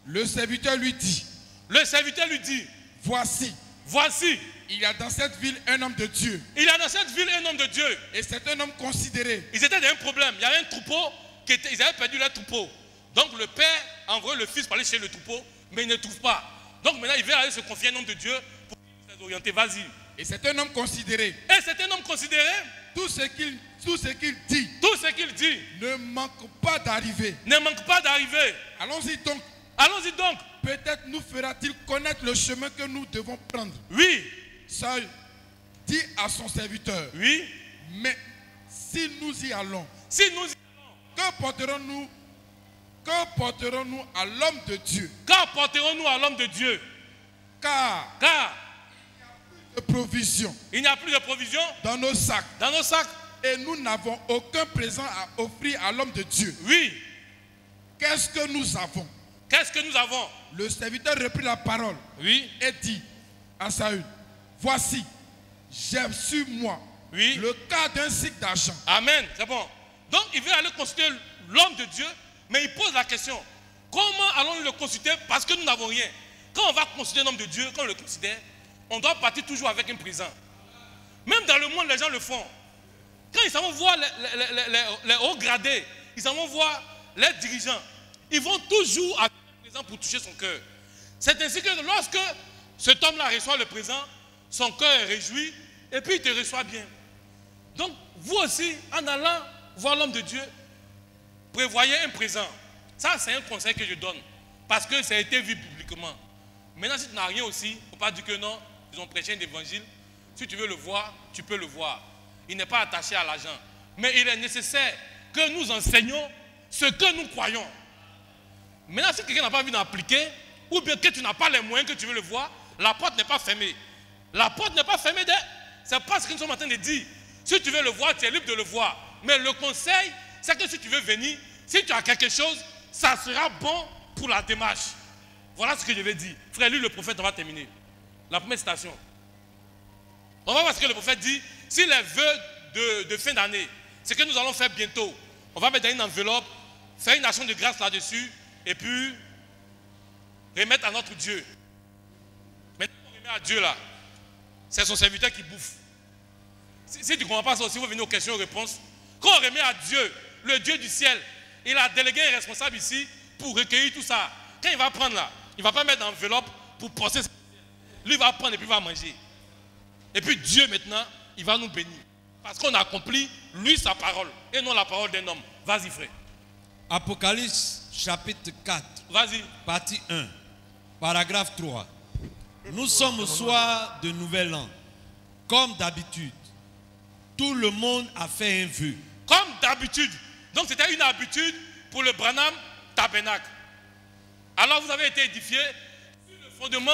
Le serviteur lui dit. Le serviteur lui dit. Voici. Voici. Il y a dans cette ville un homme de Dieu. Il y a dans cette ville un homme de Dieu. Et c'est un homme considéré. Ils étaient dans un problème. Il y avait un troupeau. Ils avaient perdu leur troupeau. Donc le père envoie le fils pour aller chez le troupeau. Mais il ne trouve pas. Donc maintenant il veut aller se confier à un homme de Dieu pour les orienter. Vas-y. Et c'est un homme considéré. Et c'est un homme considéré. Tout ce qu'il dit. Tout ce qu'il dit. Ne manque pas d'arriver. Ne manque pas d'arriver. Allons-y donc. Allons-y donc. peut-être nous fera-t-il connaître le chemin que nous devons prendre. Oui. Saül dit à son serviteur, Oui. mais si nous y allons, Si nous que porterons-nous à l'homme de Dieu? qu'apporterons-nous à l'homme de Dieu? Car Car de provisions il n'y a plus de provision dans nos sacs dans nos sacs. et nous n'avons aucun présent à offrir à l'homme de Dieu. Oui. Qu'est-ce que nous avons? Qu'est-ce que nous avons? Le serviteur reprit la parole Oui. et dit à Saül, voici, j'ai sur moi Oui. le quart d'un cycle d'argent. Amen. C'est bon. Donc il veut aller consulter l'homme de Dieu, mais il pose la question, comment allons-nous le consulter parce que nous n'avons rien? Quand on va consulter l'homme de Dieu, quand on le considère, on doit partir toujours avec un présent. Même dans le monde, les gens le font. Quand ils s'en vont voir les hauts gradés, ils s'en vont voir les dirigeants, ils vont toujours avec un présent pour toucher son cœur. C'est ainsi que lorsque cet homme-là reçoit le présent, son cœur est réjoui et puis il te reçoit bien. Donc, vous aussi, en allant voir l'homme de Dieu, prévoyez un présent. Ça, c'est un conseil que je donne. Parce que ça a été vu publiquement. Maintenant, si tu n'as rien aussi, il ne faut pas dire que non, ils ont prêché un évangile. Si tu veux le voir, tu peux le voir. Il n'est pas attaché à l'argent. Mais il est nécessaire que nous enseignions ce que nous croyons. Maintenant, si quelqu'un n'a pas envie d'appliquer, ou bien que tu n'as pas les moyens que tu veux le voir, la porte n'est pas fermée. La porte n'est pas fermée. C'est pas ce que nous sommes en train de dire. Si tu veux le voir, tu es libre de le voir. Mais le conseil, c'est que si tu veux venir, si tu as quelque chose, ça sera bon pour la démarche. Voilà ce que je vais dire. Frère, lui, le prophète, on va terminer. La première citation. On va voir ce que le prophète dit. Si les vœux de fin d'année, ce que nous allons faire bientôt, on va mettre dans une enveloppe, faire une action de grâce là-dessus, et puis remettre à notre Dieu. Maintenant, on remet à Dieu là. C'est son serviteur qui bouffe. Si tu ne comprends pas ça aussi, vous venez aux questions et aux réponses. Quand on remet à Dieu, le Dieu du ciel, il a délégué un responsable ici pour recueillir tout ça. Quand il va prendre là, il ne va pas mettre dans l'enveloppe pour passer. Lui, il va prendre et puis il va manger. Et puis Dieu, maintenant, il va nous bénir. Parce qu'on a accompli, lui, sa parole, et non la parole d'un homme. Vas-y, frère. Apocalypse chapitre 4, Vas-y. partie 1, paragraphe 3. Nous sommes au soir de Nouvel An. Comme d'habitude, tout le monde a fait un vœu. Comme d'habitude. Donc c'était une habitude pour le Branham Tabernacle. Alors vous avez été édifiés sur le fondement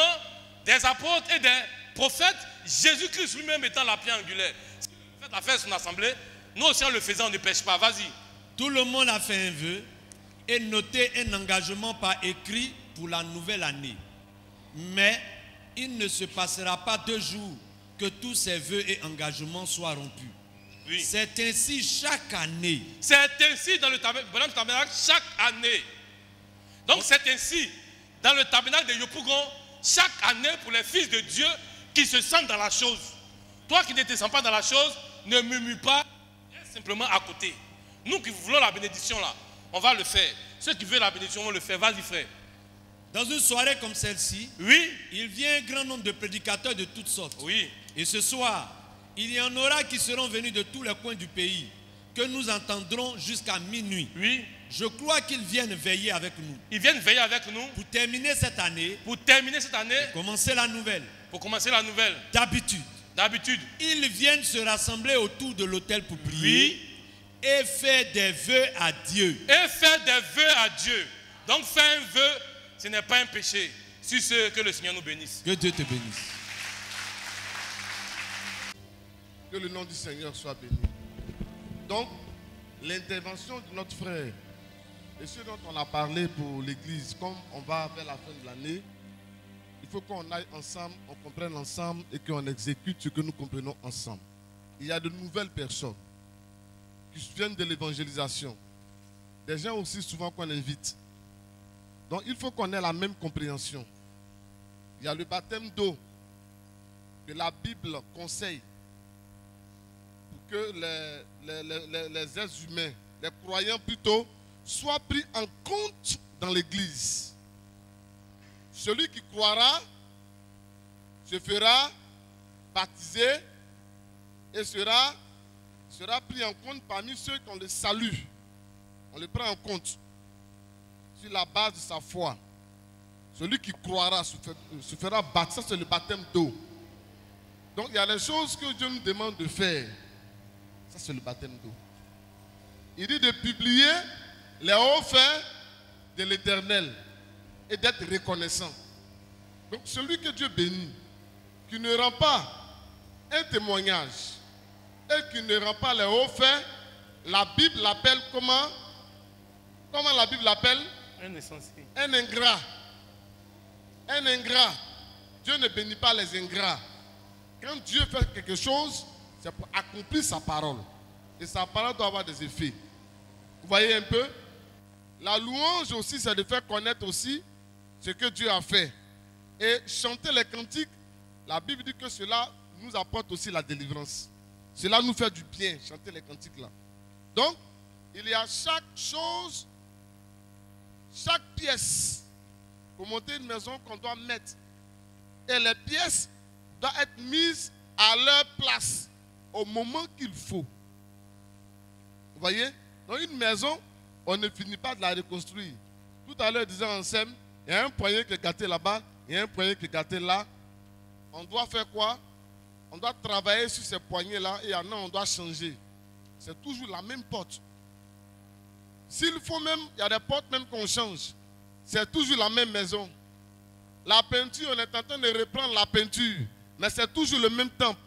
des apôtres et des prophètes, Jésus-Christ lui-même étant la pierre angulaire. Si le prophète a fait son assemblée, nous aussi en le faisant, on ne pêche pas. Vas-y. Tout le monde a fait un vœu et noté un engagement par écrit pour la nouvelle année. Mais il ne se passera pas 2 jours que tous ces vœux et engagements soient rompus. Oui. C'est ainsi chaque année. C'est ainsi dans le tabernacle chaque année. Donc c'est ainsi dans le tabernacle de Yopougon chaque année pour les fils de Dieu qui se sentent dans la chose. Toi qui ne te sens pas dans la chose, ne murmure pas, reste simplement à côté. Nous qui voulons la bénédiction là, on va le faire. Ceux qui veulent la bénédiction vont le faire. Vas-y frère. Dans une soirée comme celle-ci, Oui. il vient un grand nombre de prédicateurs de toutes sortes. Oui. Et ce soir, il y en aura qui seront venus de tous les coins du pays, que nous entendrons jusqu'à minuit. Oui. Je crois qu'ils viennent veiller avec nous. Ils viennent veiller avec nous Pour terminer cette année, pour terminer cette année, commencer la nouvelle. pour commencer la nouvelle. D'habitude, D'habitude. ils viennent se rassembler autour de l'autel pour prier et faire des vœux à Dieu. Et faire des vœux à Dieu. Donc faire un vœu, ce n'est pas un péché. Sur ce, que le Seigneur nous bénisse. Que Dieu te bénisse. Que le nom du Seigneur soit béni. Donc, l'intervention de notre frère et ce dont on a parlé pour l'église, comme on va vers la fin de l'année, il faut qu'on aille ensemble, on comprenne ensemble et qu'on exécute ce que nous comprenons ensemble. Il y a de nouvelles personnes qui viennent de l'évangélisation. Des gens aussi souvent qu'on invite. Donc il faut qu'on ait la même compréhension. Il y a le baptême d'eau que la Bible conseille pour que les êtres humains, les croyants plutôt, soient pris en compte dans l'église. Celui qui croira se fera baptiser et sera pris en compte parmi ceux qui ont le salut. On le prend en compte sur la base de sa foi. Celui qui croira se fera baptiser, ça c'est le baptême d'eau. Donc il y a des choses que Dieu nous demande de faire. Ça c'est le baptême d'eau. Il dit de publier les hauts faits de l'Éternel et d'être reconnaissant. Donc celui que Dieu bénit, qui ne rend pas un témoignage et qui ne rend pas les hauts faits, la Bible l'appelle comment? Comment la Bible l'appelle? Un insensé. Un ingrat. Un ingrat. Dieu ne bénit pas les ingrats. Quand Dieu fait quelque chose, c'est pour accomplir sa parole. Et sa parole doit avoir des effets. Vous voyez un peu? La louange aussi, c'est de faire connaître aussi ce que Dieu a fait. Et chanter les cantiques, la Bible dit que cela nous apporte aussi la délivrance. Cela nous fait du bien, chanter les cantiques là. Donc, il y a chaque chose, chaque pièce pour monter une maison qu'on doit mettre. Et les pièces doivent être mises à leur place au moment qu'il faut. Vous voyez? Dans une maison, on ne finit pas de la reconstruire. Tout à l'heure, disait Anselme, il y a un poignet qui est gâté là-bas, il y a un poignet qui est gâté là. On doit faire quoi? On doit travailler sur ces poignets-là et en on doit changer. C'est toujours la même porte. S'il faut même, il y a des portes même qu'on change. C'est toujours la même maison. La peinture, on est en train de reprendre la peinture. Mais c'est toujours le même temple.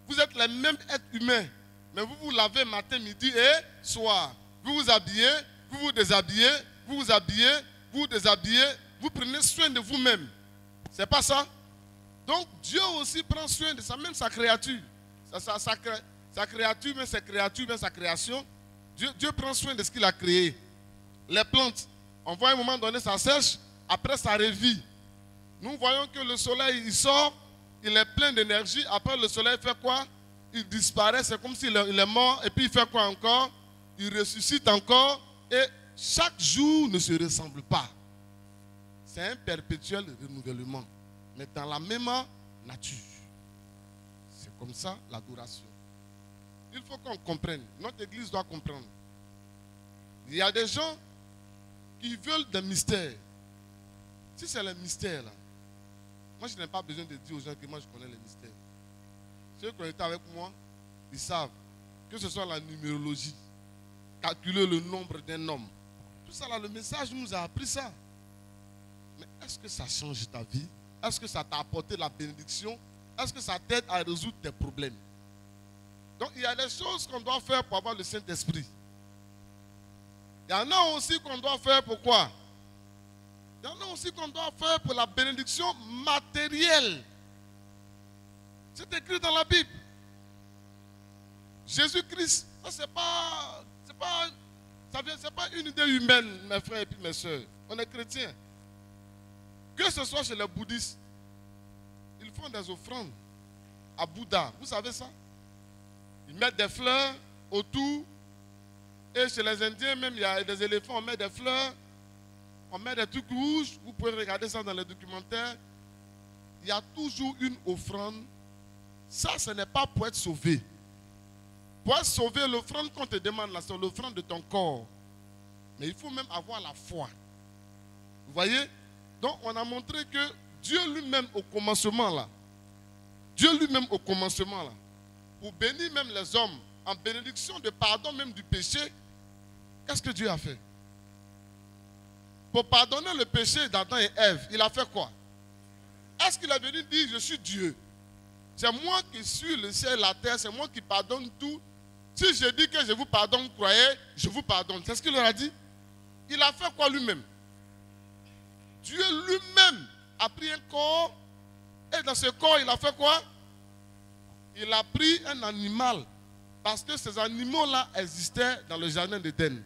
Vous êtes les mêmes êtres humains. Mais vous vous lavez matin, midi et soir. Vous vous habillez, vous vous déshabillez, vous vous habillez, vous vous déshabillez. Vous prenez soin de vous-même. C'est pas ça? Donc Dieu aussi prend soin de ça, même sa créature. Sa créature, même ses créatures, même sa création. Dieu prend soin de ce qu'il a créé. Les plantes, on voit à un moment donné ça sèche, après ça revit. Nous voyons que le soleil, il sort, il est plein d'énergie. Après le soleil fait quoi? Il disparaît, c'est comme s'il est mort. Et puis il fait quoi encore? Il ressuscite encore. Et chaque jour ne se ressemble pas. C'est un perpétuel renouvellement. Mais dans la même nature. C'est comme ça l'adoration. Il faut qu'on comprenne. Notre église doit comprendre. Il y a des gens qui veulent des mystères. Si c'est le mystère là, moi je n'ai pas besoin de dire aux gens que moi je connais les mystères. Ceux qui ont été avec moi, ils savent que ce soit la numérologie, calculer le nombre d'un homme. Tout ça là, le message nous a appris ça. Mais est-ce que ça change ta vie? Est-ce que ça t'a apporté la bénédiction? Est-ce que ça t'aide à résoudre tes problèmes? Donc il y a des choses qu'on doit faire pour avoir le Saint-Esprit. Il y en a aussi qu'on doit faire pour quoi? Il y en a aussi qu'on doit faire pour la bénédiction matérielle. C'est écrit dans la Bible. Jésus-Christ, ça c'est pas une idée humaine, mes frères et puis mes soeurs. On est chrétiens. Que ce soit chez les bouddhistes, ils font des offrandes à Bouddha. Vous savez ça? Ils mettent des fleurs autour. Et chez les Indiens, même, il y a des éléphants, on met des fleurs. On met des trucs rouges. Vous pouvez regarder ça dans les documentaires. Il y a toujours une offrande. Ça, ce n'est pas pour être sauvé. Pour être sauvé, l'offrande qu'on te demande là, c'est l'offrande de ton corps. Mais il faut même avoir la foi. Vous voyez? Donc, on a montré que Dieu lui-même au commencement là, Dieu lui-même au commencement là, pour bénir même les hommes, en bénédiction de pardon même du péché, qu'est-ce que Dieu a fait? Pour pardonner le péché d'Adam et Ève, il a fait quoi? Est-ce qu'il est venu dire, je suis Dieu? C'est moi qui suis le ciel et la terre, c'est moi qui pardonne tout. Si je dis que je vous pardonne, croyez, je vous pardonne. C'est ce qu'il leur a dit? Il a fait quoi lui-même? Dieu lui-même a pris un corps et dans ce corps, il a fait quoi? Il a pris un animal parce que ces animaux-là existaient dans le jardin d'Éden.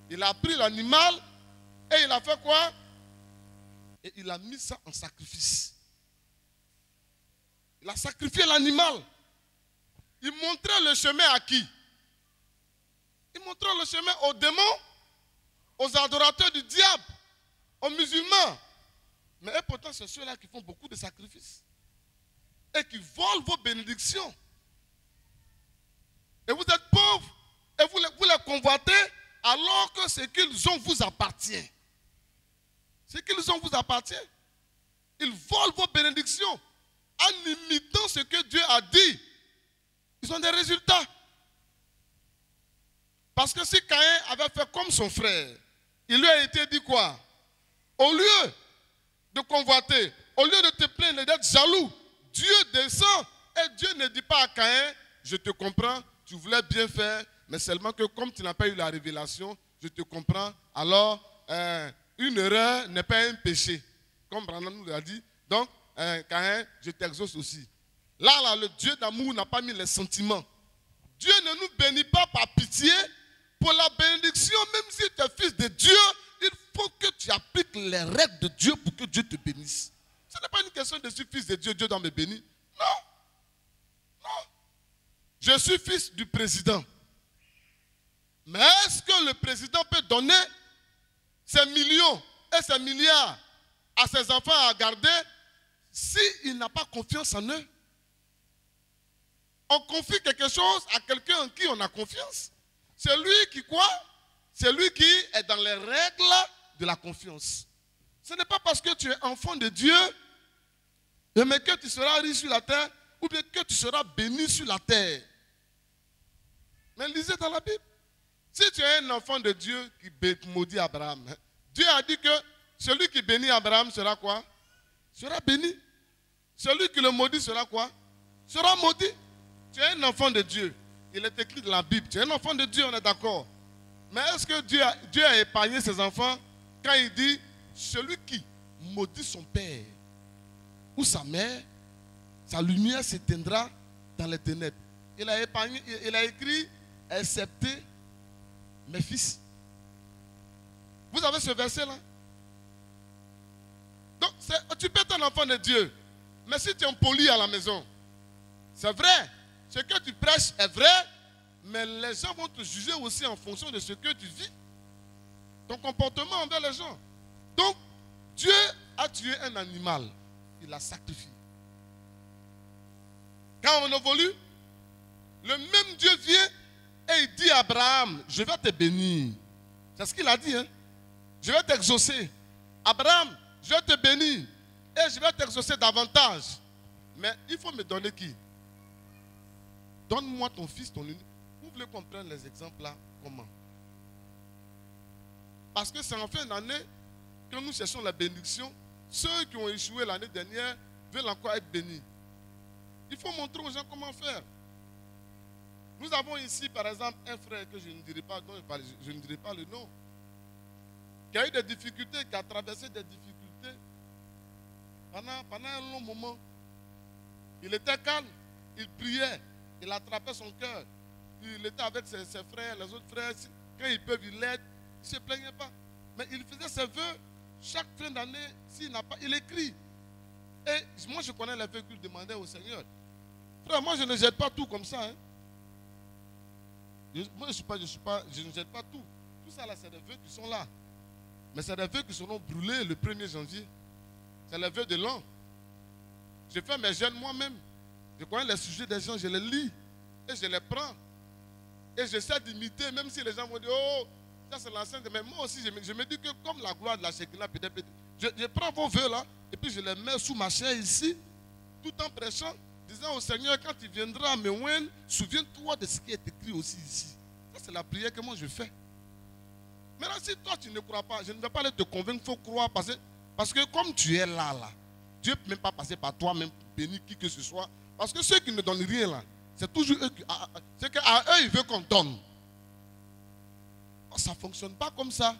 Il a pris l'animal et il a fait quoi? Et il a mis ça en sacrifice. Il a sacrifié l'animal. Il montrait le chemin à qui? Il montrait le chemin aux démons, aux adorateurs du diable, aux musulmans. Mais pourtant, c'est ceux-là qui font beaucoup de sacrifices. Et qui volent vos bénédictions. Et vous êtes pauvres. Et vous les convoitez alors que ce qu'ils ont vous appartient. Ce qu'ils ont vous appartient. Ils volent vos bénédictions en imitant ce que Dieu a dit. Ils ont des résultats. Parce que si Caïn avait fait comme son frère, il lui a été dit quoi? Au lieu de convoiter, au lieu de te plaindre et d'être jaloux, Dieu descend et Dieu ne dit pas à Caïn, je te comprends, tu voulais bien faire, mais seulement que comme tu n'as pas eu la révélation, je te comprends, alors une erreur n'est pas un péché. Comme Branham nous l'a dit, donc Caïn, je t'exauce aussi. Là, le Dieu d'amour n'a pas mis les sentiments. Dieu ne nous bénit pas par pitié. Pour la bénédiction, même si tu es fils de Dieu, il faut que tu appliques les règles de Dieu pour que Dieu te bénisse. Ce n'est pas une question de je suis fils de Dieu, Dieu doit me bénir. Non. Non. Je suis fils du président. Mais est-ce que le président peut donner ses millions et ses milliards à ses enfants à garder s'il n'a pas confiance en eux? On confie quelque chose à quelqu'un en qui on a confiance. C'est lui qui quoi? C'est lui qui est dans les règles de la confiance. Ce n'est pas parce que tu es enfant de Dieu, mais que tu seras riche sur la terre, ou bien que tu seras béni sur la terre. Mais lisez dans la Bible. Si tu es un enfant de Dieu qui maudit Abraham, Dieu a dit que celui qui bénit Abraham sera quoi? Sera béni. Celui qui le maudit sera quoi? Sera maudit. Tu es un enfant de Dieu. Il est écrit dans la Bible. Tu es un enfant de Dieu, on est d'accord. Mais est-ce que Dieu a épargné ses enfants quand il dit celui qui maudit son père ou sa mère, sa lumière s'éteindra dans les ténèbres. Il a épargné, il a écrit excepté mes fils. Vous avez ce verset-là? Donc, tu peux être un enfant de Dieu, mais si tu es impoli à la maison, c'est vrai. Ce que tu prêches est vrai, mais les gens vont te juger aussi en fonction de ce que tu vis. Ton comportement envers les gens. Donc, Dieu a tué un animal. Il l'a sacrifié. Quand on évolue, le même Dieu vient et il dit à Abraham, je vais te bénir. C'est ce qu'il a dit. Hein? Je vais t'exaucer. Abraham, je vais te bénir. Et je vais t'exaucer davantage. Mais il faut me donner qui? Donne-moi ton fils, ton unique. Vous voulez qu'on prenne les exemples là? Comment? Parce que c'est en fin d'année que nous cherchons la bénédiction. Ceux qui ont échoué l'année dernière veulent encore être bénis. Il faut montrer aux gens comment faire. Nous avons ici, par exemple, un frère que je ne dirai pas, je ne dirai pas le nom, qui a eu des difficultés, qui a traversé des difficultés pendant un long moment. Il était calme, il priait. Il attrapait son cœur. Il était avec ses frères, les autres frères. Quand ils peuvent, il l'aide. Il ne se plaignait pas. Mais il faisait ses vœux. Chaque fin d'année, s'il n'a pas, il écrit. Et moi, je connais les vœux qu'il demandait au Seigneur. Frère, moi, je ne jette pas tout comme ça. Hein. Moi, je ne jette pas tout. Tout ça, là, c'est des vœux qui sont là. Mais c'est des vœux qui seront brûlés le 1er janvier. C'est les vœux de l'an. Je fais mes jeûnes moi-même. Je connais les sujets des gens, je les lis et je les prends. Et j'essaie d'imiter, même si les gens vont dire, oh, ça c'est l'ancien. Mais moi aussi, je me dis que comme la gloire de la Shekinah, peut-être, je prends vos vœux là, et puis je les mets sous ma chair ici, tout en prêchant, disant au Seigneur, quand tu viendras à me oindre, souviens-toi de ce qui est écrit aussi ici. Ça c'est la prière que moi je fais. Maintenant, si toi tu ne crois pas, je ne vais pas aller te convaincre, il faut croire, parce que comme tu es là, Dieu ne peut même pas passer par toi, même bénir qui que ce soit. Parce que ceux qui ne donnent rien là, c'est toujours eux qui. C'est qu'à eux, ils veulent qu'on donne. Oh, ça ne fonctionne pas comme ça.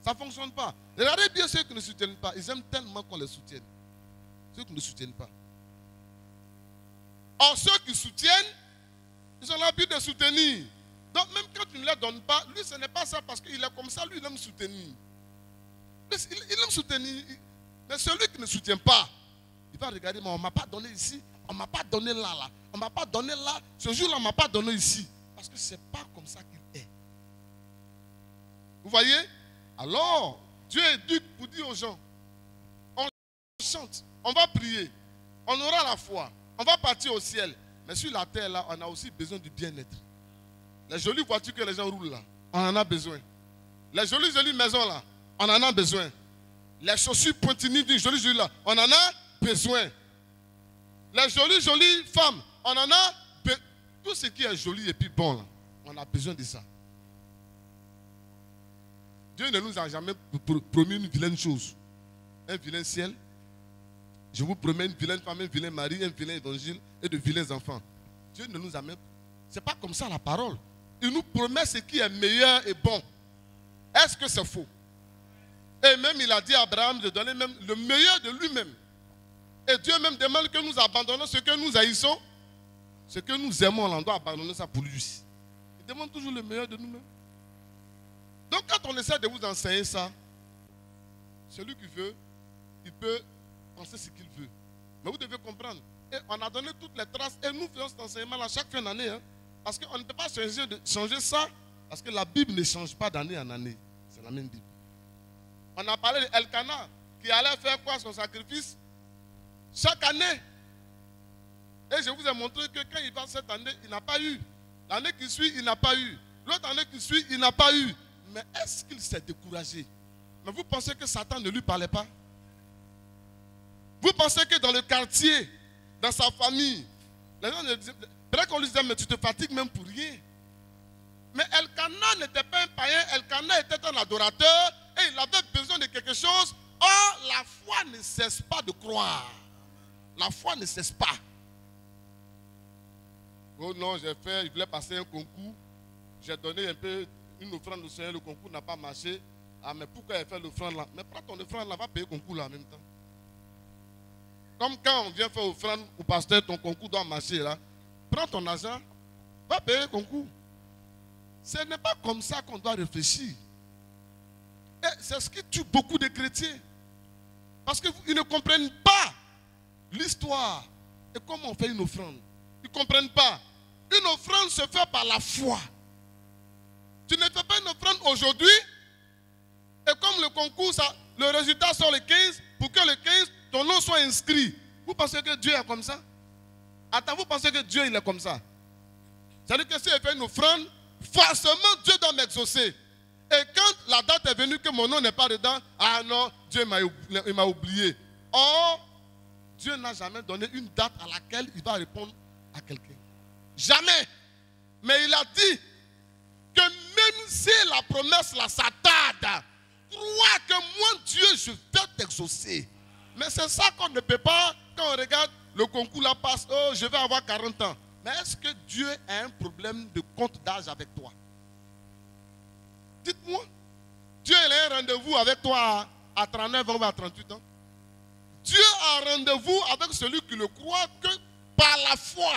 Ça ne fonctionne pas. Regardez bien ceux qui ne soutiennent pas. Ils aiment tellement qu'on les soutienne. Ceux qui ne soutiennent pas. Or, ceux qui soutiennent, ils ont l'habitude de soutenir. Donc, même quand tu ne les donnes pas, lui, ce n'est pas ça parce qu'il est comme ça. Lui, il aime soutenir. Il aime soutenir. Mais celui qui ne soutient pas, il va regarder, mais on ne m'a pas donné ici. On ne m'a pas donné là. On ne m'a pas donné là. Ce jour-là, on ne m'a pas donné ici. Parce que ce n'est pas comme ça qu'il est. Vous voyez? Alors, Dieu éduque pour dire aux gens, on chante, on va prier, on aura la foi, on va partir au ciel. Mais sur la terre, là, on a aussi besoin du bien-être. Les jolies voitures que les gens roulent là, on en a besoin. Les jolies maisons là, on en a besoin. Les chaussures pointinies, jolies là, on en a besoin. Les jolies femmes, on en a besoin. Tout ce qui est joli et puis bon, là, on a besoin de ça. Dieu ne nous a jamais promis une vilaine chose. Un vilain ciel. Je vous promets une vilaine femme, un vilain mari, un vilain évangile et de vilains enfants. Dieu ne nous a même... C'est pas comme ça la parole. Il nous promet ce qui est meilleur et bon. Est-ce que c'est faux? Et même il a dit à Abraham de donner même le meilleur de lui-même. Et Dieu même demande que nous abandonnons ce que nous haïssons. Ce que nous aimons, on doit abandonner ça pour lui. Il demande toujours le meilleur de nous-mêmes. Donc quand on essaie de vous enseigner ça, celui qui veut, il peut penser ce qu'il veut. Mais vous devez comprendre. Et on a donné toutes les traces et nous faisons cet enseignement à chaque fin d'année. Hein, parce qu'on ne peut pas changer ça, parce que la Bible ne change pas d'année en année. C'est la même Bible. On a parlé d'Elkana qui allait faire quoi son sacrifice chaque année. Et je vous ai montré que quand il va cette année, il n'a pas eu. L'année qui suit, il n'a pas eu. L'autre année qui suit, il n'a pas eu. Mais est-ce qu'il s'est découragé? Mais vous pensez que Satan ne lui parlait pas? Vous pensez que dans le quartier, dans sa famille, les gens disaient, peut-être qu'on lui disait, mais tu te fatigues même pour rien. Mais Elkana n'était pas un païen, Elkana était un adorateur et il avait besoin de quelque chose. Or, la foi ne cesse pas de croire. La foi ne cesse pas. Oh non, il voulait passer un concours. J'ai donné un peu une offrande au Seigneur, le concours n'a pas marché. Ah, mais pourquoi il fait l'offrande là? Mais prends ton offrande là, va payer le concours là en même temps. Comme quand on vient faire offrande au pasteur, ton concours doit marcher là. Prends ton argent, va payer le concours. Ce n'est pas comme ça qu'on doit réfléchir. Et c'est ce qui tue beaucoup de chrétiens. Parce qu'ils ne comprennent pas l'histoire et comment on fait une offrande. Ils ne comprennent pas. Une offrande se fait par la foi. Tu ne fais pas une offrande aujourd'hui et comme le concours, le résultat sort le 15, pour que le 15, ton nom soit inscrit. Vous pensez que Dieu est comme ça? Attends, vous pensez que Dieu il est comme ça? C'est-à-dire que si il fait une offrande, forcément Dieu doit m'exaucer. Et quand la date est venue que mon nom n'est pas dedans, ah non, Dieu m'a oublié. Or, Dieu n'a jamais donné une date à laquelle il va répondre à quelqu'un. Jamais. Mais il a dit que même si la promesse là, ça tarde, crois que moi, Dieu, je vais t'exaucer. Mais c'est ça qu'on ne peut pas, quand on regarde le concours là passe, oh, je vais avoir 40 ans. Mais est-ce que Dieu a un problème de compte d'âge avec toi? Dites-moi, Dieu a un rendez-vous avec toi à 39 ans ou à 38 ans. Dieu a un rendez-vous avec celui qui le croit que par la foi.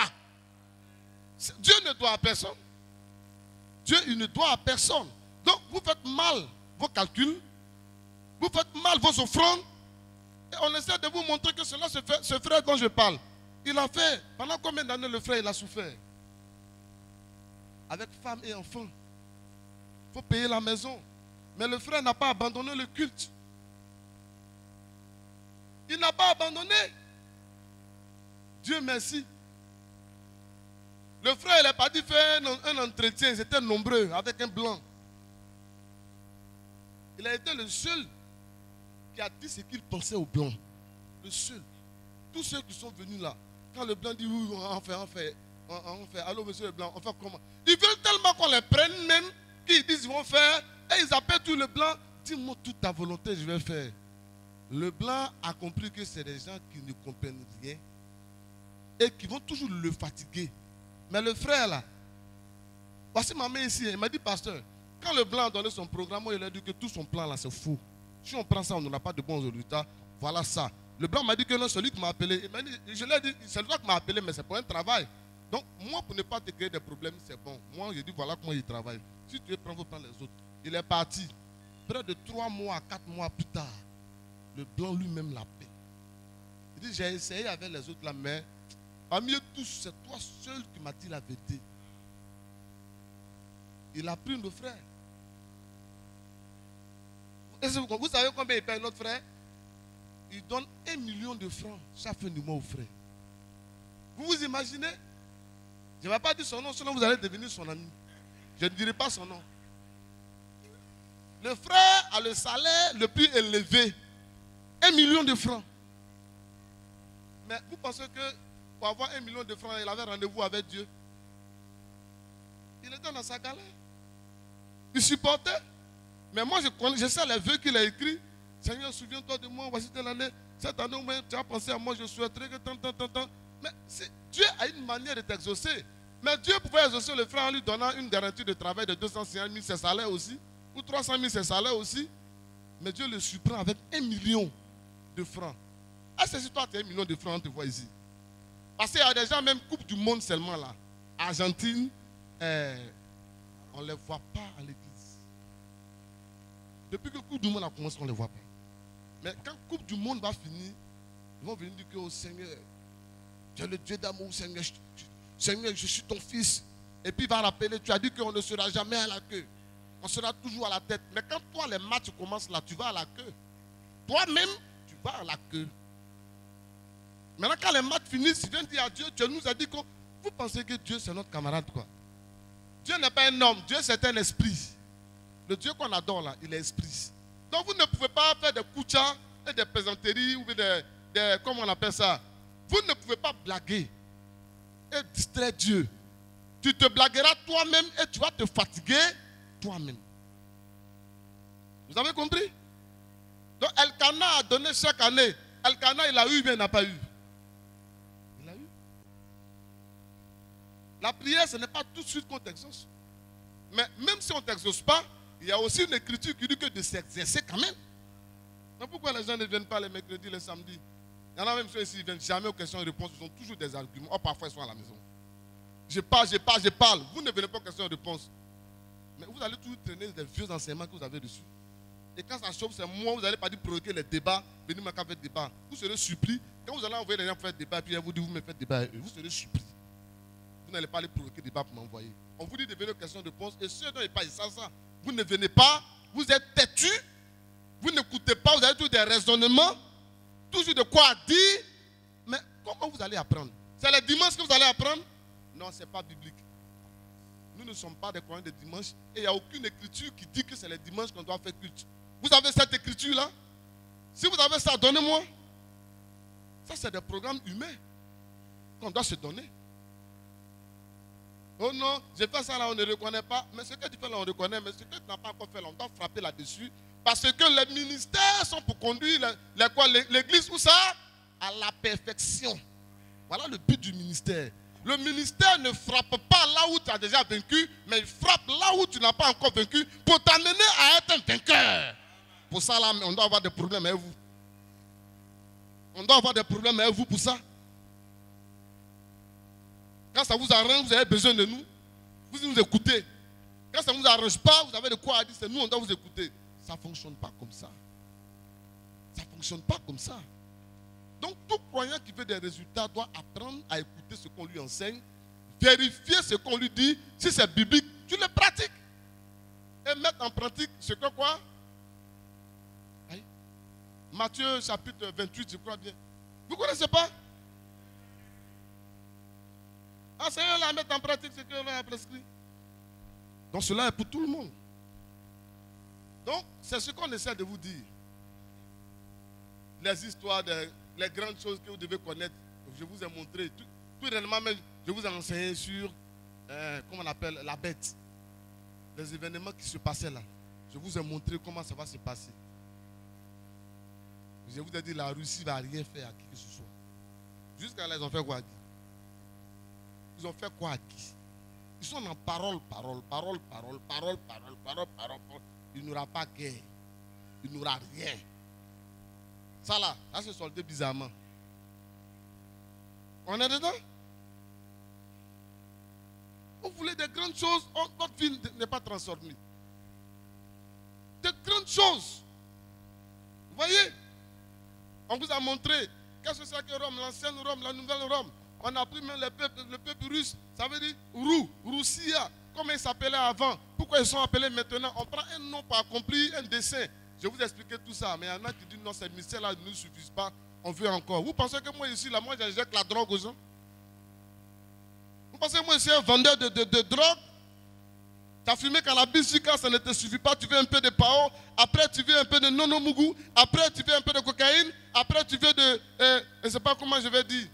Dieu ne doit à personne. Dieu, il ne doit à personne. Donc, vous faites mal vos calculs, vous faites mal vos offrandes, et on essaie de vous montrer que cela se fait. Ce frère dont je parle, il a fait, pendant combien d'années le frère il a souffert? Avec femme et enfants. Il faut payer la maison. Mais le frère n'a pas abandonné le culte. Il n'a pas abandonné. Dieu merci. Le frère, il n'est pas dit faire un entretien, ils étaient nombreux avec un blanc. Il a été le seul qui a dit ce qu'il pensait au blanc. Le seul. Tous ceux qui sont venus là, quand le blanc dit oui, on fait, allô monsieur le blanc, on fait comment? Ils veulent tellement qu'on les prenne même, qu'ils disent ils vont faire, et ils appellent tout le blanc, dis-moi toute ta volonté, je vais faire. Le blanc a compris que c'est des gens qui ne comprennent rien et qui vont toujours le fatiguer. Mais le frère là, voici ma main ici, il m'a dit pasteur, quand le blanc a donné son programme, il a dit que tout son plan là c'est faux. Si on prend ça, on n'aura pas de bons résultats. Voilà ça. Le blanc m'a dit que non, celui qui m'a appelé, il m'a dit, je l'ai dit, c'est toi qui m'a appelé, mais c'est pour un travail. Donc moi, pour ne pas te créer des problèmes, c'est bon. Moi, j'ai dit voilà comment il travaille. Si tu veux prendre, faut prendre les autres. Il est parti. Près de 3 mois, 4 mois plus tard, le blanc lui-même l'appelle. Il dit, j'ai essayé avec les autres là, mais parmi eux tous, c'est toi seul qui m'as dit la vérité. Il a pris nos frères. Vous savez combien il paye notre frère? Il donne 1 million de francs chaque fin du mois au frère. Vous vous imaginez? Je ne vais pas dire son nom, sinon vous allez devenir son ami. Je ne dirai pas son nom. Le frère a le salaire le plus élevé 1 million de francs. Mais vous pensez que pour avoir 1 million de francs, il avait rendez-vous avec Dieu? Il était dans sa galère. Il supportait. Mais moi, je sais les vœux qu'il a écrits. Seigneur, souviens-toi de moi, voici telle année. Cette année, tu as pensé à moi, je souhaiterais que tant. Mais Dieu a une manière de t'exaucer. Mais Dieu pouvait exaucer le frère en lui donnant une garantie de travail de 250 000, ses salaires aussi. Ou 300 000, ses salaires aussi. Mais Dieu le surprend avec 1 million de francs. Ah, c'est si toi, tu as 1 million de francs, on te voit ici. Parce qu'il y a des gens, même Coupe du Monde seulement là. Argentine, on ne les voit pas à l'église. Depuis que Coupe du Monde a commencé, on ne les voit pas. Mais quand Coupe du Monde va finir, ils vont venir dire que, oh Seigneur, tu es le Dieu d'amour, Seigneur, je suis ton fils. Et puis il va rappeler, tu as dit qu'on ne sera jamais à la queue. On sera toujours à la tête. Mais quand toi, les matchs commencent là, tu vas à la queue. Toi-même, tu vas à la queue. Maintenant, quand les matchs finissent, tu viens dire à Dieu, Dieu nous a dit que vous pensez que Dieu, c'est notre camarade, quoi. Dieu n'est pas un homme, Dieu, c'est un esprit. Le Dieu qu'on adore là, il est esprit. Donc, vous ne pouvez pas faire des kouchas et des plaisanteries ou des comment on appelle ça. Vous ne pouvez pas blaguer et distraire Dieu. Tu te blagueras toi-même et tu vas te fatiguer toi-même. Vous avez compris? Donc, Elkanah a donné chaque année. Elkanah, il a eu, mais il n'a pas eu. Il a eu. La prière, ce n'est pas tout de suite qu'on t'exauce. Mais même si on ne t'exauce pas, il y a aussi une écriture qui dit que de s'exercer quand même. Donc pourquoi les gens ne viennent pas les mercredis, les samedis? Il y en a même ceux ici, ils ne viennent jamais aux questions et réponses, ils ont toujours des arguments. Oh, parfois ils sont à la maison. Je parle. Vous ne venez pas aux questions et réponses. Mais vous allez toujours traîner des vieux enseignements que vous avez reçus. Et quand ça chauffe, c'est moi, vous n'allez pas dire provoquer les débats, venez me faire débat. Vous serez surpris. Quand vous allez envoyer les gens faire débat, puis vous dites, vous me faites débat, vous serez surpris. Vous n'allez pas aller provoquer débat pour m'envoyer. On vous dit de venir aux questions et réponses, et ceux dont ils parlent, ça. Vous ne venez pas, vous êtes têtus, vous n'écoutez pas, vous avez toujours des raisonnements, toujours de quoi dire. Mais comment vous allez apprendre? C'est les dimanches que vous allez apprendre? Non, ce n'est pas biblique. Nous ne sommes pas des croyants de dimanche et il n'y a aucune écriture qui dit que c'est les dimanches qu'on doit faire culte. Vous avez cette écriture-là? Si vous avez ça, donnez-moi. Ça, c'est des programmes humains qu'on doit se donner. Oh non, j'ai fait ça là, on ne reconnaît pas. Mais ce que tu fais là, on reconnaît. Mais ce que tu n'as pas encore fait là, on doit frapper là-dessus. Parce que les ministères sont pour conduire l'église, où ça? À la perfection. Voilà le but du ministère. Le ministère ne frappe pas là où tu as déjà vaincu, mais il frappe là où tu n'as pas encore vaincu pour t'amener à être un vainqueur. Pour ça, là, on doit avoir des problèmes avec vous. On doit avoir des problèmes avec vous pour ça. Quand ça vous arrange, vous avez besoin de nous. Vous nous écoutez. Quand ça ne vous arrange pas, vous avez de quoi dire, c'est nous, on doit vous écouter. Ça ne fonctionne pas comme ça. Ça ne fonctionne pas comme ça. Donc, tout croyant qui veut des résultats doit apprendre à écouter ce qu'on lui enseigne, vérifier ce qu'on lui dit. Si c'est biblique, tu le pratiques. Et mettre en pratique ce que quoi? Matthieu chapitre 28, je crois bien. Vous ne connaissez pas? Ah, Seigneur, là, mettre en pratique ce que l'on a prescrit. Donc, cela est pour tout le monde. Donc, c'est ce qu'on essaie de vous dire. Les histoires, les grandes choses que vous devez connaître, je vous ai montré. Tout réellement, même, je vous ai enseigné sur, comment on appelle, la bête. Les événements qui se passaient là. Je vous ai montré comment ça va se passer. Je vous ai dit, la Russie ne va rien faire à qui que ce soit. Jusqu'à là, ils ont fait quoi? Ils ont fait quoi à qui? Ils sont en parole. Il n'y aura pas guerre. Il n'y aura rien. Ça là se soldait bizarrement. On est dedans? On voulait des grandes choses, notre vie n'est pas transformée. De grandes choses. Vous voyez? On vous a montré qu'est-ce que c'est que Rome, l'ancienne Rome, la nouvelle Rome. On a pris même le peuple russe, ça veut dire Roussia, comme ils s'appelaient avant. Pourquoi ils sont appelés maintenant? On prend un nom pour accomplir un dessein. Je vous ai expliqué tout ça, mais il y en a qui disent non, ces mystères-là ne nous suffisent pas, on veut encore. Vous pensez que moi ici, là, moi j'injecte la drogue aux gens? Vous pensez que moi ici, un vendeur de drogue? Tu as fumé cannabis jusqu'à ça ne te suffit pas, tu veux un peu de pao, après tu veux un peu de nonomougou, après tu veux un peu de cocaïne, après tu veux de... je ne sais pas comment je vais dire.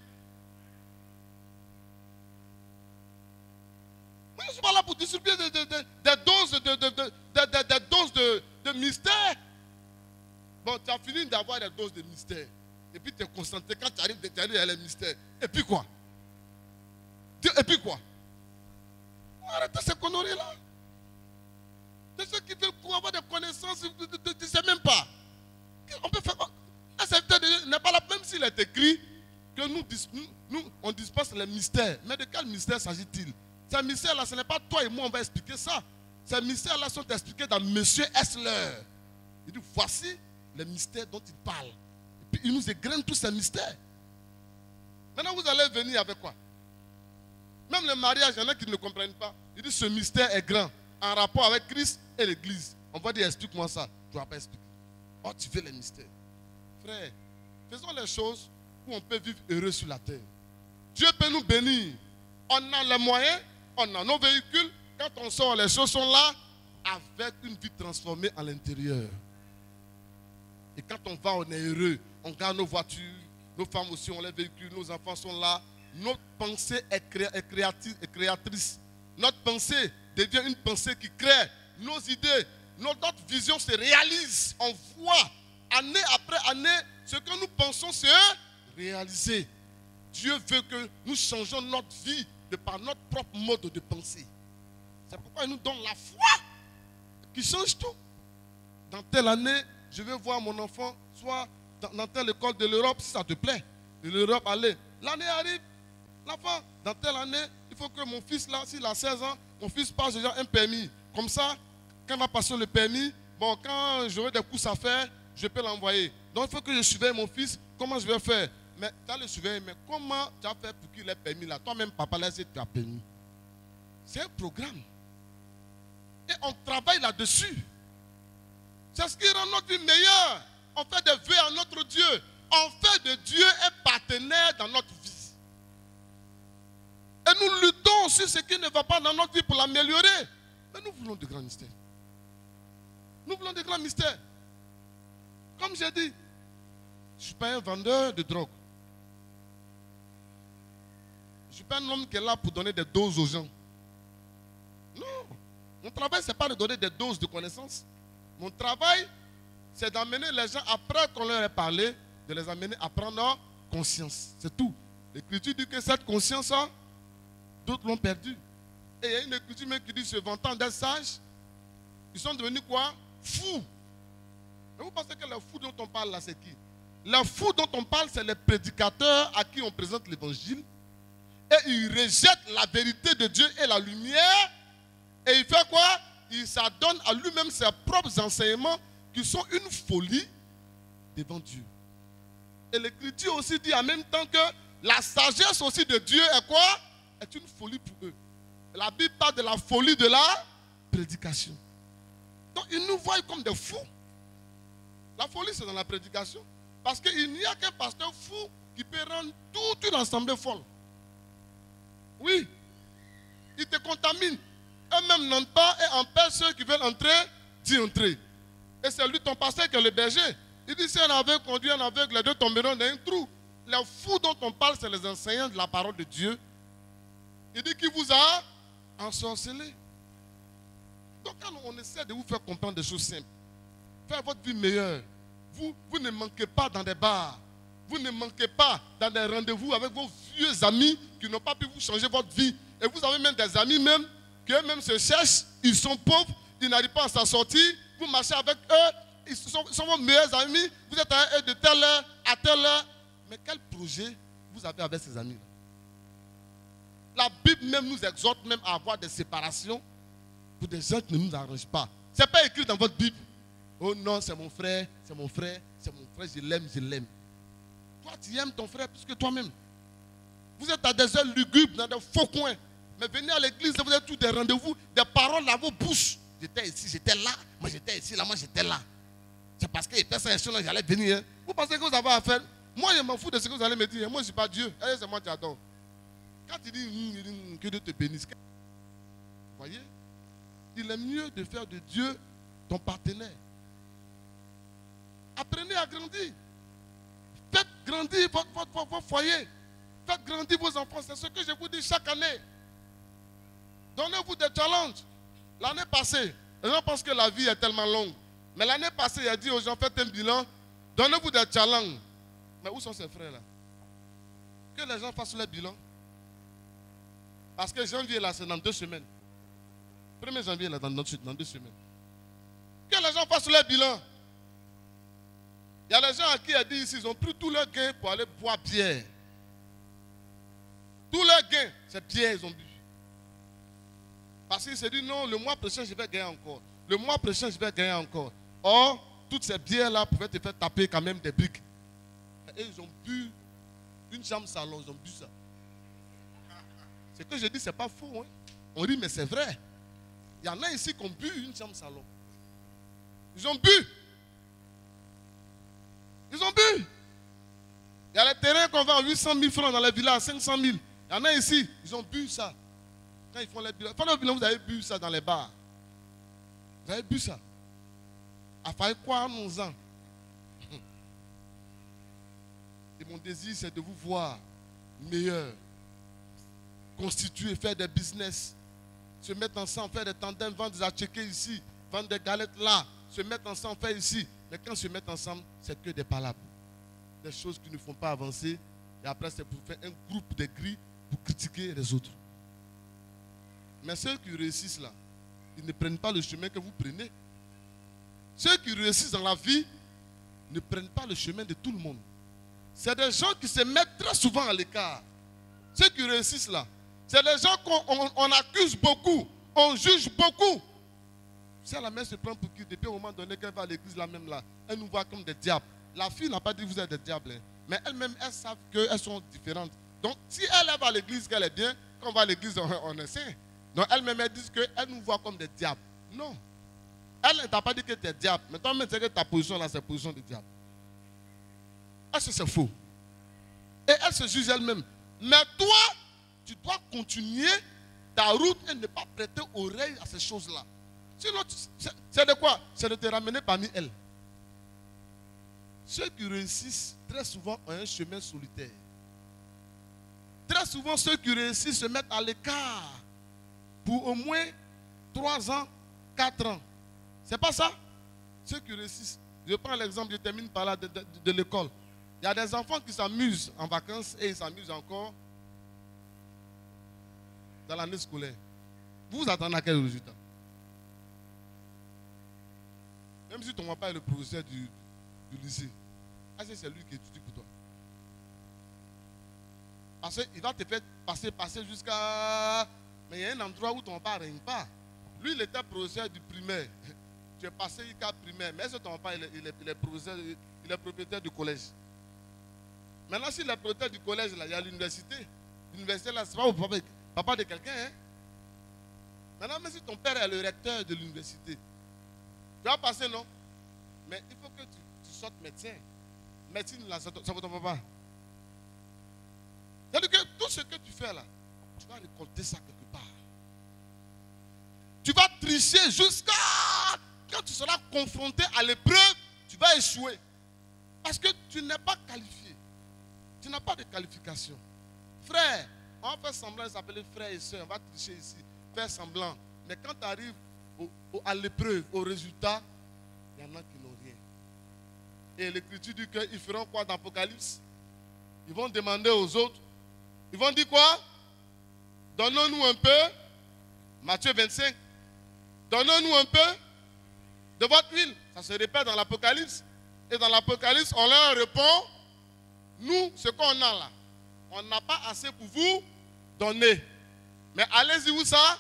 Moi, je suis pas là pour distribuer des doses de mystère. Bon, tu as fini d'avoir des doses de mystère. Et puis tu es concentré quand tu arrives à les mystères. Et puis quoi? Et puis quoi? Arrêtez ces conneries-là. De ceux qui veulent avoir des connaissances, tu ne sais même pas. On peut faire quoi? Un serviteur de Dieu n'est pas là, même s'il est écrit que nous, on dispense les mystères. Mais de quel mystère s'agit-il? Ces mystères-là, ce n'est pas toi et moi, on va expliquer ça. Ces mystères-là sont expliqués dans Monsieur Essler. Il dit, voici les mystères dont il parle. Et puis il nous égrène tous ces mystères. Maintenant, vous allez venir avec quoi? Même le mariage, il y en a qui ne comprennent pas. Il dit, ce mystère est grand, en rapport avec Christ et l'Église. On va dire, explique-moi ça. Tu ne vas pas expliquer. Oh, tu veux les mystères. Frère, faisons les choses où on peut vivre heureux sur la terre. Dieu peut nous bénir. On a les moyens, on a nos véhicules. Quand on sort, les choses sont là, avec une vie transformée à l'intérieur. Et quand on va, on est heureux. On garde nos voitures, nos femmes aussi ont les véhicules, nos enfants sont là. Notre pensée est créatrice. Notre pensée devient une pensée qui crée. Nos idées, notre vision se réalise. On voit année après année ce que nous pensons se réaliser. Dieu veut que nous changeons notre vie de par notre propre mode de pensée. C'est pourquoi il nous donne la foi qui change tout. Dans telle année, je vais voir mon enfant, soit dans telle école de l'Europe, si ça te plaît. De l'Europe, allez. L'année arrive, l'enfant, dans telle année, il faut que mon fils, là, s'il a 16 ans, mon fils passe déjà un permis. Comme ça, quand il va passer le permis, bon, quand j'aurai des courses à faire, je peux l'envoyer. Donc, il faut que je surveille mon fils. Comment je vais faire? Mais tu as le surveiller, mais comment tu as fait pour qu'il ait permis là? Toi-même, papa, là, tu as permis. C'est un programme. Et on travaille là-dessus. C'est ce qui rend notre vie meilleure. On fait des vœux à notre Dieu. On fait de Dieu un partenaire dans notre vie. Et nous luttons sur ce qui ne va pas dans notre vie pour l'améliorer. Mais nous voulons de grands mystères. Nous voulons de grands mystères. Comme j'ai dit, je ne suis pas un vendeur de drogue. Je ne suis pas un homme qui est là pour donner des doses aux gens. Non. Mon travail, ce n'est pas de donner des doses de connaissances. Mon travail, c'est d'amener les gens, après qu'on leur ait parlé, de les amener à prendre conscience. C'est tout. L'Écriture dit que cette conscience-là, d'autres l'ont perdue. Et il y a une Écriture même qui dit, se vantant d'être sages, ils sont devenus quoi? Fous. Mais vous pensez que les fous dont on parle là, c'est qui? Les fous dont on parle, c'est les prédicateurs à qui on présente l'évangile. Et ils rejettent la vérité de Dieu et la lumière. Et il fait quoi? Il s'adonne à lui-même ses propres enseignements qui sont une folie devant Dieu. Et l'Écriture aussi dit en même temps que la sagesse aussi de Dieu est quoi? Est une folie pour eux. La Bible parle de la folie de la prédication. Donc ils nous voient comme des fous. La folie, c'est dans la prédication. Parce qu'il n'y a qu'un pasteur fou qui peut rendre toute une assemblée folle. Oui. Il te contamine. Eux-mêmes n'entrent pas et empêchent ceux qui veulent entrer d'y entrer. Et c'est lui, ton pasteur, qui est le berger. Il dit, si un aveugle conduit un aveugle, les deux tomberont dans un trou. Les fous dont on parle, c'est les enseignants de la parole de Dieu. Il dit, qui vous a ensorcelé. Donc quand on essaie de vous faire comprendre des choses simples, faire votre vie meilleure, vous ne manquez pas dans des bars. Vous ne manquez pas dans des rendez-vous avec vos vieux amis qui n'ont pas pu vous changer votre vie. Et vous avez même des amis même qui eux-mêmes se cherchent, ils sont pauvres, ils n'arrivent pas à s'en sortir. Vous marchez avec eux, ils sont vos meilleurs amis. Vous êtes avec eux de telle heure à telle heure. Mais quel projet vous avez avec ces amis-là? La Bible même nous exhorte même à avoir des séparations pour des gens qui ne nous arrangent pas. Ce n'est pas écrit dans votre Bible. Oh non, c'est mon frère, c'est mon frère, c'est mon frère, je l'aime, je l'aime. Toi, tu aimes ton frère plus que toi-même. Vous êtes à des heures lugubres, dans des faux coins. Mais venez à l'église, vous avez tous des rendez-vous, des paroles à vos bouches. J'étais ici, j'étais là, moi j'étais ici, là, moi j'étais là. C'est parce qu'il était ça, j'allais venir. Hein. Vous pensez que vous avez à faire? Moi, je m'en fous de ce que vous allez me dire. Moi, je ne suis pas Dieu. C'est moi qui adore. Quand tu dis que Dieu te bénisse, vous voyez? il est mieux de faire de Dieu ton partenaire. Apprenez à grandir. Faites grandir votre foyer. Faites grandir vos enfants. C'est ce que je vous dis chaque année. Donnez-vous des challenges. L'année passée, les gens pensent que la vie est tellement longue. Mais l'année passée, il a dit aux gens, faites un bilan. Donnez-vous des challenges. Mais où sont ces frères-là? Que les gens fassent leur bilan. Parce que janvier, là, c'est dans 2 semaines. 1er janvier, là, dans 2 semaines. Que les gens fassent leur bilan. Il y a des gens à qui il dit ici, ils ont pris tous leurs gains pour aller boire bière. Tous leurs gains, c'est bière, ils ont bu. Parce qu'ils se disent, non, le mois prochain, je vais gagner encore. Le mois prochain, je vais gagner encore. Or, toutes ces bières-là pouvaient te faire taper quand même des briques. Et ils ont bu une chambre salon, ils ont bu ça. Ce que je dis, ce n'est pas faux. Hein. On dit, mais c'est vrai. Il y en a ici qui ont bu une chambre salon. Ils ont bu. Ils ont bu. Il y a les terrains qu'on vend à 800 000 francs dans les villas à 500 000. Il y en a ici, ils ont bu ça. Quand ils font les bilans, vous avez bu ça dans les bars. Vous avez bu ça. À faire quoi en 11 ans? Et mon désir, c'est de vous voir meilleur. Constituer, faire des business. Se mettre ensemble, faire des tandems, vendre des atchékés ici, vendre des galettes là. Se mettre ensemble, faire ici. Mais quand se mettre ensemble, c'est que des palabres. Des choses qui ne font pas avancer. Et après, c'est pour faire un groupe de gris pour critiquer les autres. Mais ceux qui réussissent là, ils ne prennent pas le chemin que vous prenez. Ceux qui réussissent dans la vie ne prennent pas le chemin de tout le monde. C'est des gens qui se mettent très souvent à l'écart. Ceux qui réussissent là, c'est des gens qu'on accuse beaucoup, on juge beaucoup. Si la mère se prend pour qui, depuis au moment donné qu'elle va à l'église là même là, elle nous voit comme des diables. La fille n'a pas dit que vous êtes des diables, hein. Mais elles-mêmes, elles savent qu'elles sont différentes. Donc si elle va à l'église, qu'elle est bien, quand on va à l'église, on est saint. Donc elles-mêmes, elles disent qu'elles nous voient comme des diables. Non. Elle ne t'a pas dit que tu es diable. Mais toi-même, c'est que ta position là, c'est position de diable. Est-ce que c'est faux? Et elle se juge elle-même. Mais toi, tu dois continuer ta route et ne pas prêter oreille à ces choses-là. Sinon, c'est de quoi? C'est de te ramener parmi elles. Ceux qui réussissent, très souvent, ont un chemin solitaire. Très souvent, ceux qui réussissent se mettent à l'écart pour au moins 3 ans, 4 ans. C'est pas ça? Ceux qui réussissent. Je prends l'exemple, je termine par là de l'école. Il y a des enfants qui s'amusent en vacances et ils s'amusent encore dans l'année scolaire. Vous vous attendez à quel résultat? Même si ton papa est le professeur du lycée, est-ce que c'est lui qui étudie pour toi? Parce qu'il va te faire passer jusqu'à... Mais il y a un endroit où ton papa ne règne pas. Lui, il était professeur du primaire. Tu es passé jusqu'à primaire. Mais est-ce que ton papa il est professeur, il est propriétaire du collège? Maintenant, s'il est propriétaire du collège, là, il y a l'université. L'université, là, ce n'est pas le papa de quelqu'un. Hein? Maintenant, même si ton père est le recteur de l'université, tu vas passer, non? Mais il faut que tu sortes médecin. Médecine, là, ça vaut ton papa. C'est-à-dire que tout ce que tu fais là, tu vas récolter ça quelque part. Tu vas tricher jusqu'à quand tu seras confronté à l'épreuve, tu vas échouer. Parce que tu n'es pas qualifié. Tu n'as pas de qualification. Frère, on va faire semblant de s'appeler frère et soeur. On va tricher ici, faire semblant. Mais quand tu arrives à l'épreuve, au résultat, il y en a qui n'ont rien. Et l'Écriture dit qu'ils feront quoi dans l'Apocalypse? Ils vont demander aux autres. Ils vont dire quoi? Donnons-nous un peu. Matthieu 25. Donnons-nous un peu de votre huile. Ça se répète dans l'Apocalypse. Et dans l'Apocalypse, on leur répond, nous, ce qu'on a là, on n'a pas assez pour vous donner. Mais allez-y où ça?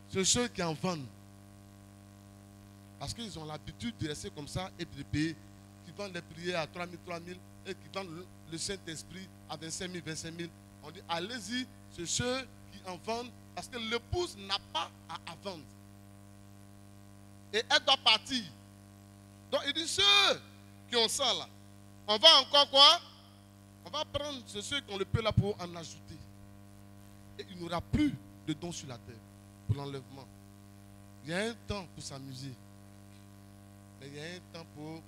C'est ceux qui en vendent. Parce qu'ils ont l'habitude de rester comme ça et de payer. Qui vendent les prières à 3 000 et qui vendent le Saint-Esprit à 25 000. On dit, allez-y, c'est ceux qui en vendent. Parce que l'épouse n'a pas à vendre. Et elle doit partir. Donc il dit, ceux qui ont ça là, on va encore quoi? On va prendre ceux qui ont le peu là pour en ajouter. Et il n'y aura plus de dons sur la terre pour l'enlèvement. Il y a un temps pour s'amuser. Mais il y a un temps pour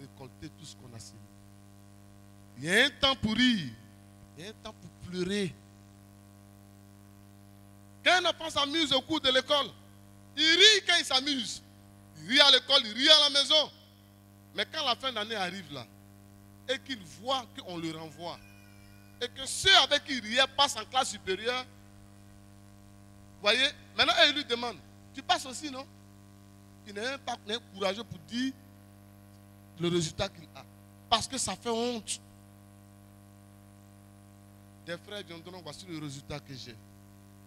récolter tout ce qu'on a semé. Il y a un temps pour rire. Il y a un temps pour pleurer. Quand un enfant s'amuse au cours de l'école, il rit quand il s'amuse. Il rit à l'école, il rit à la maison. Mais quand la fin d'année arrive là, et qu'il voit qu'on le renvoie, et que ceux avec qui il riait passent en classe supérieure, vous voyez, maintenant il lui demande, tu passes aussi, non? Il n'est pas courageux pour dire le résultat qu'il a. Parce que ça fait honte. Des frères viendront, voici le résultat que j'ai.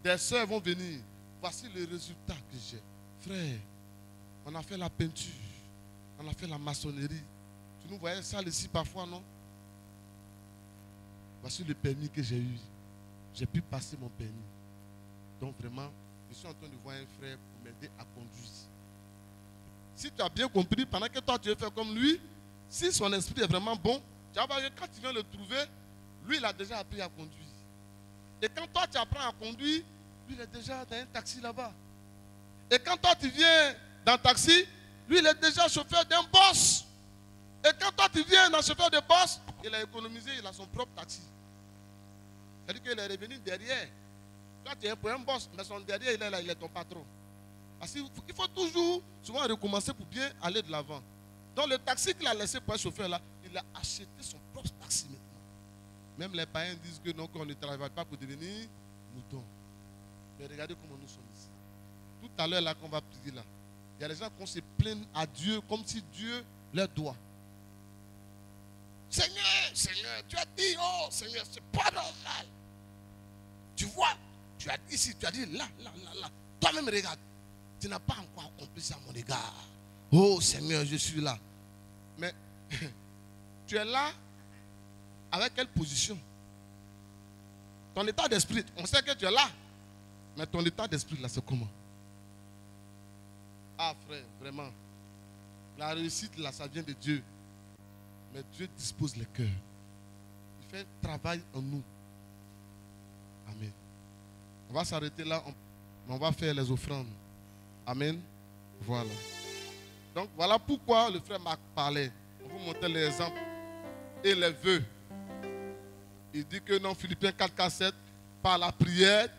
Des sœurs vont venir, voici le résultat que j'ai. Frère, on a fait la peinture, on a fait la maçonnerie. Tu nous voyais ça ici parfois, non? Voici le permis que j'ai eu. J'ai pu passer mon permis. Donc vraiment, je suis en train de voir un frère pour m'aider à conduire. Si tu as bien compris, pendant que toi tu veux faire comme lui, si son esprit est vraiment bon, tu vas voir que quand tu viens le trouver, lui il a déjà appris à conduire. Et quand toi tu apprends à conduire, lui il est déjà dans un taxi là-bas. Et quand toi tu viens dans un taxi, lui il est déjà chauffeur d'un boss. Et quand toi tu viens dans chauffeur de boss, il a économisé, il a son propre taxi. C'est-à-dire qu'il est revenu derrière. Toi tu es pour un boss, mais son derrière il est là, il est ton patron. Parce qu'il faut toujours souvent recommencer pour bien aller de l'avant. Donc le taxi qu'il a laissé pour un chauffeur là, il a acheté son propre taxi maintenant. Même les païens disent que non, qu'on ne travaille pas pour devenir mouton. Mais regardez comment nous sommes ici. Tout à l'heure là qu'on va prier là, il y a des gens qui se plaignent à Dieu comme si Dieu leur doit. Seigneur, Seigneur, tu as dit, oh Seigneur, c'est pas normal. Tu vois, tu as dit ici, tu as dit là. Toi-même regarde. Tu n'as pas encore accompli ça à mon égard. Oh Seigneur, je suis là. Mais tu es là avec quelle position? Ton état d'esprit, on sait que tu es là. Mais ton état d'esprit là, c'est comment? Ah frère, vraiment. La réussite là, ça vient de Dieu. Mais Dieu dispose les cœurs. Il fait un travail en nous. Amen. On va s'arrêter là. On va faire les offrandes. Amen. Voilà. Donc voilà pourquoi le frère Marc parlait. On vous montrer les exemples et les vœux. Il dit que dans Philippiens 4:7, par la prière,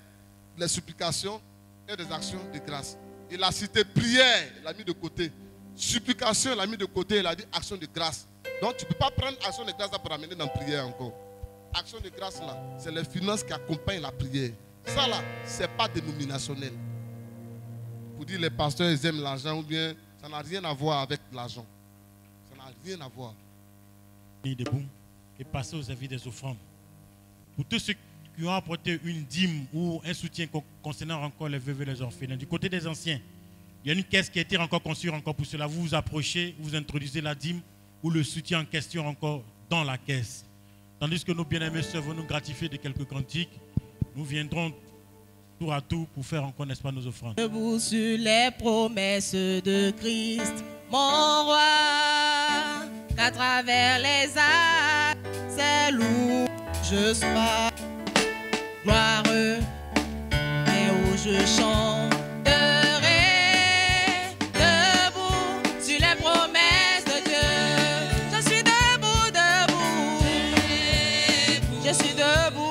les supplications et des actions de grâce. Il a cité prière, il l'a mis de côté. Supplication, il l'a mis de côté, il a dit action de grâce. Donc tu ne peux pas prendre action de grâce pour amener dans la prière encore. Action de grâce là, c'est les finances qui accompagnent la prière. Ça là, ce n'est pas dénominationnel. Pour dire les pasteurs ils aiment l'argent ou bien ça n'a rien à voir avec l'argent. Ça n'a rien à voir. Debout et passer aux avis des offrandes. Pour tous ceux qui ont apporté une dîme ou un soutien concernant encore les veuves et les orphelins, du côté des anciens, il y a une caisse qui a été encore construite encore pour cela. Vous vous approchez, vous introduisez la dîme ou le soutien en question encore dans la caisse. Tandis que nos bien-aimés sœurs vont nous gratifier de quelques cantiques, nous viendrons tour à tour pour faire encore, n'est-ce pas, nos offrandes. Debout sur les promesses de Christ, mon roi, qu'à travers les âges, c'est loup, je sois gloireux, et où je chanterai, debout sur les promesses de Dieu. Je suis debout, debout, je suis debout.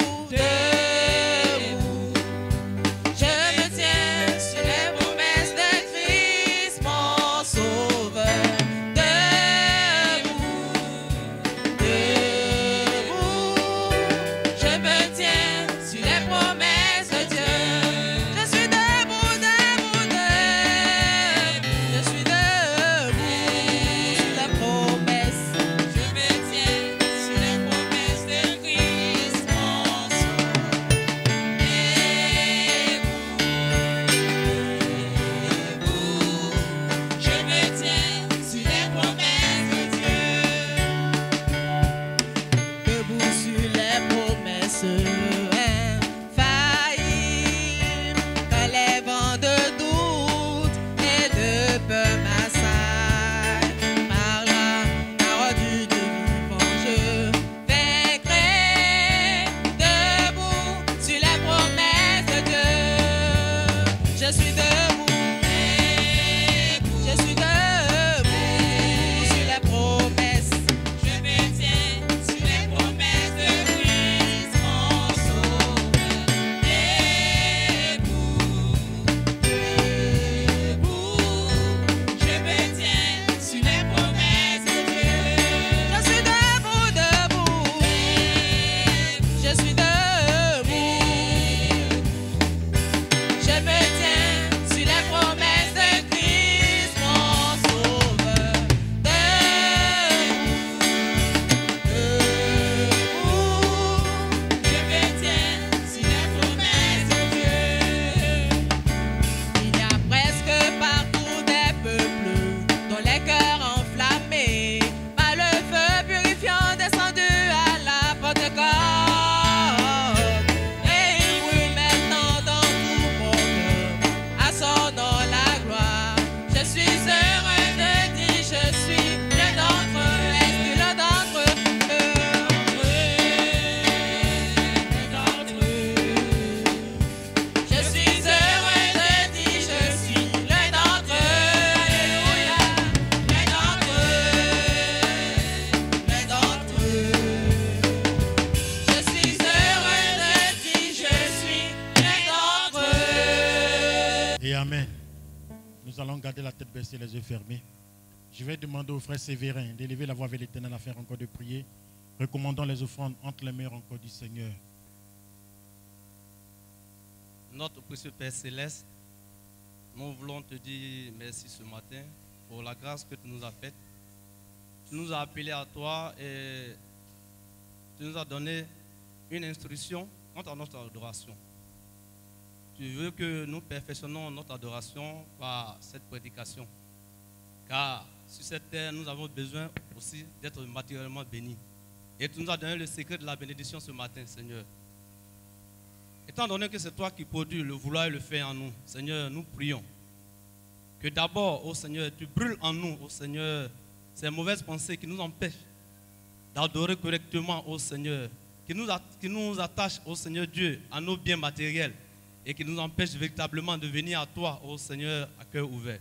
nous allons garder la tête baissée, les yeux fermés. Je vais demander au frère Sévérin d'élever la voix avec l'Éternel à faire encore de prier. Recommandons les offrandes entre les mains encore du Seigneur. Notre précieux Père Céleste, nous voulons te dire merci ce matin pour la grâce que tu nous as faite. Tu nous as appelés à toi et tu nous as donné une instruction quant à notre adoration. Tu veux que nous perfectionnons notre adoration par cette prédication. Car sur cette terre, nous avons besoin aussi d'être matériellement bénis. Et tu nous as donné le secret de la bénédiction ce matin, Seigneur. Étant donné que c'est toi qui produis le vouloir et le faire en nous, Seigneur, nous prions que d'abord, ô Seigneur, tu brûles en nous, ô Seigneur, ces mauvaises pensées qui nous empêchent d'adorer correctement, ô Seigneur, qui nous attachent, ô Seigneur Dieu, à nos biens matériels et qui nous empêchent véritablement de venir à toi, ô Seigneur, à cœur ouvert.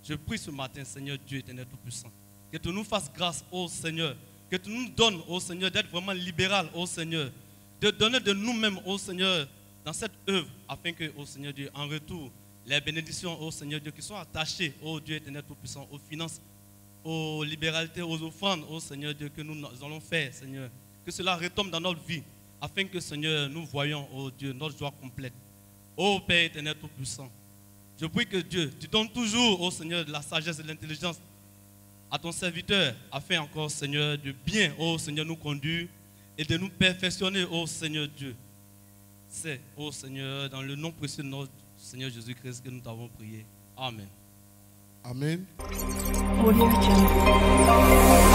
Je prie ce matin, Seigneur Dieu éternel tout-puissant, que tu nous fasses grâce, ô Seigneur, que tu nous donnes, ô Seigneur, d'être vraiment libéral, ô Seigneur, de donner de nous-mêmes, ô Seigneur, dans cette œuvre, afin que, ô Seigneur Dieu, en retour, les bénédictions, ô Seigneur Dieu, qui sont attachées, ô Dieu éternel tout-puissant, aux finances, aux libéralités, aux offrandes, ô Seigneur Dieu, que nous allons faire, Seigneur, que cela retombe dans notre vie, afin que, Seigneur, nous voyons, ô Dieu, notre joie complète. Ô Père éternel tout-puissant, je prie que Dieu, tu donnes toujours, ô Seigneur, de la sagesse et de l'intelligence à ton serviteur, afin encore, Seigneur, de bien, ô Seigneur, nous conduire et de nous perfectionner, ô Seigneur Dieu. C'est, ô Seigneur, dans le nom précieux de notre Seigneur Jésus-Christ que nous t'avons prié. Amen. Amen. Audio Jungle.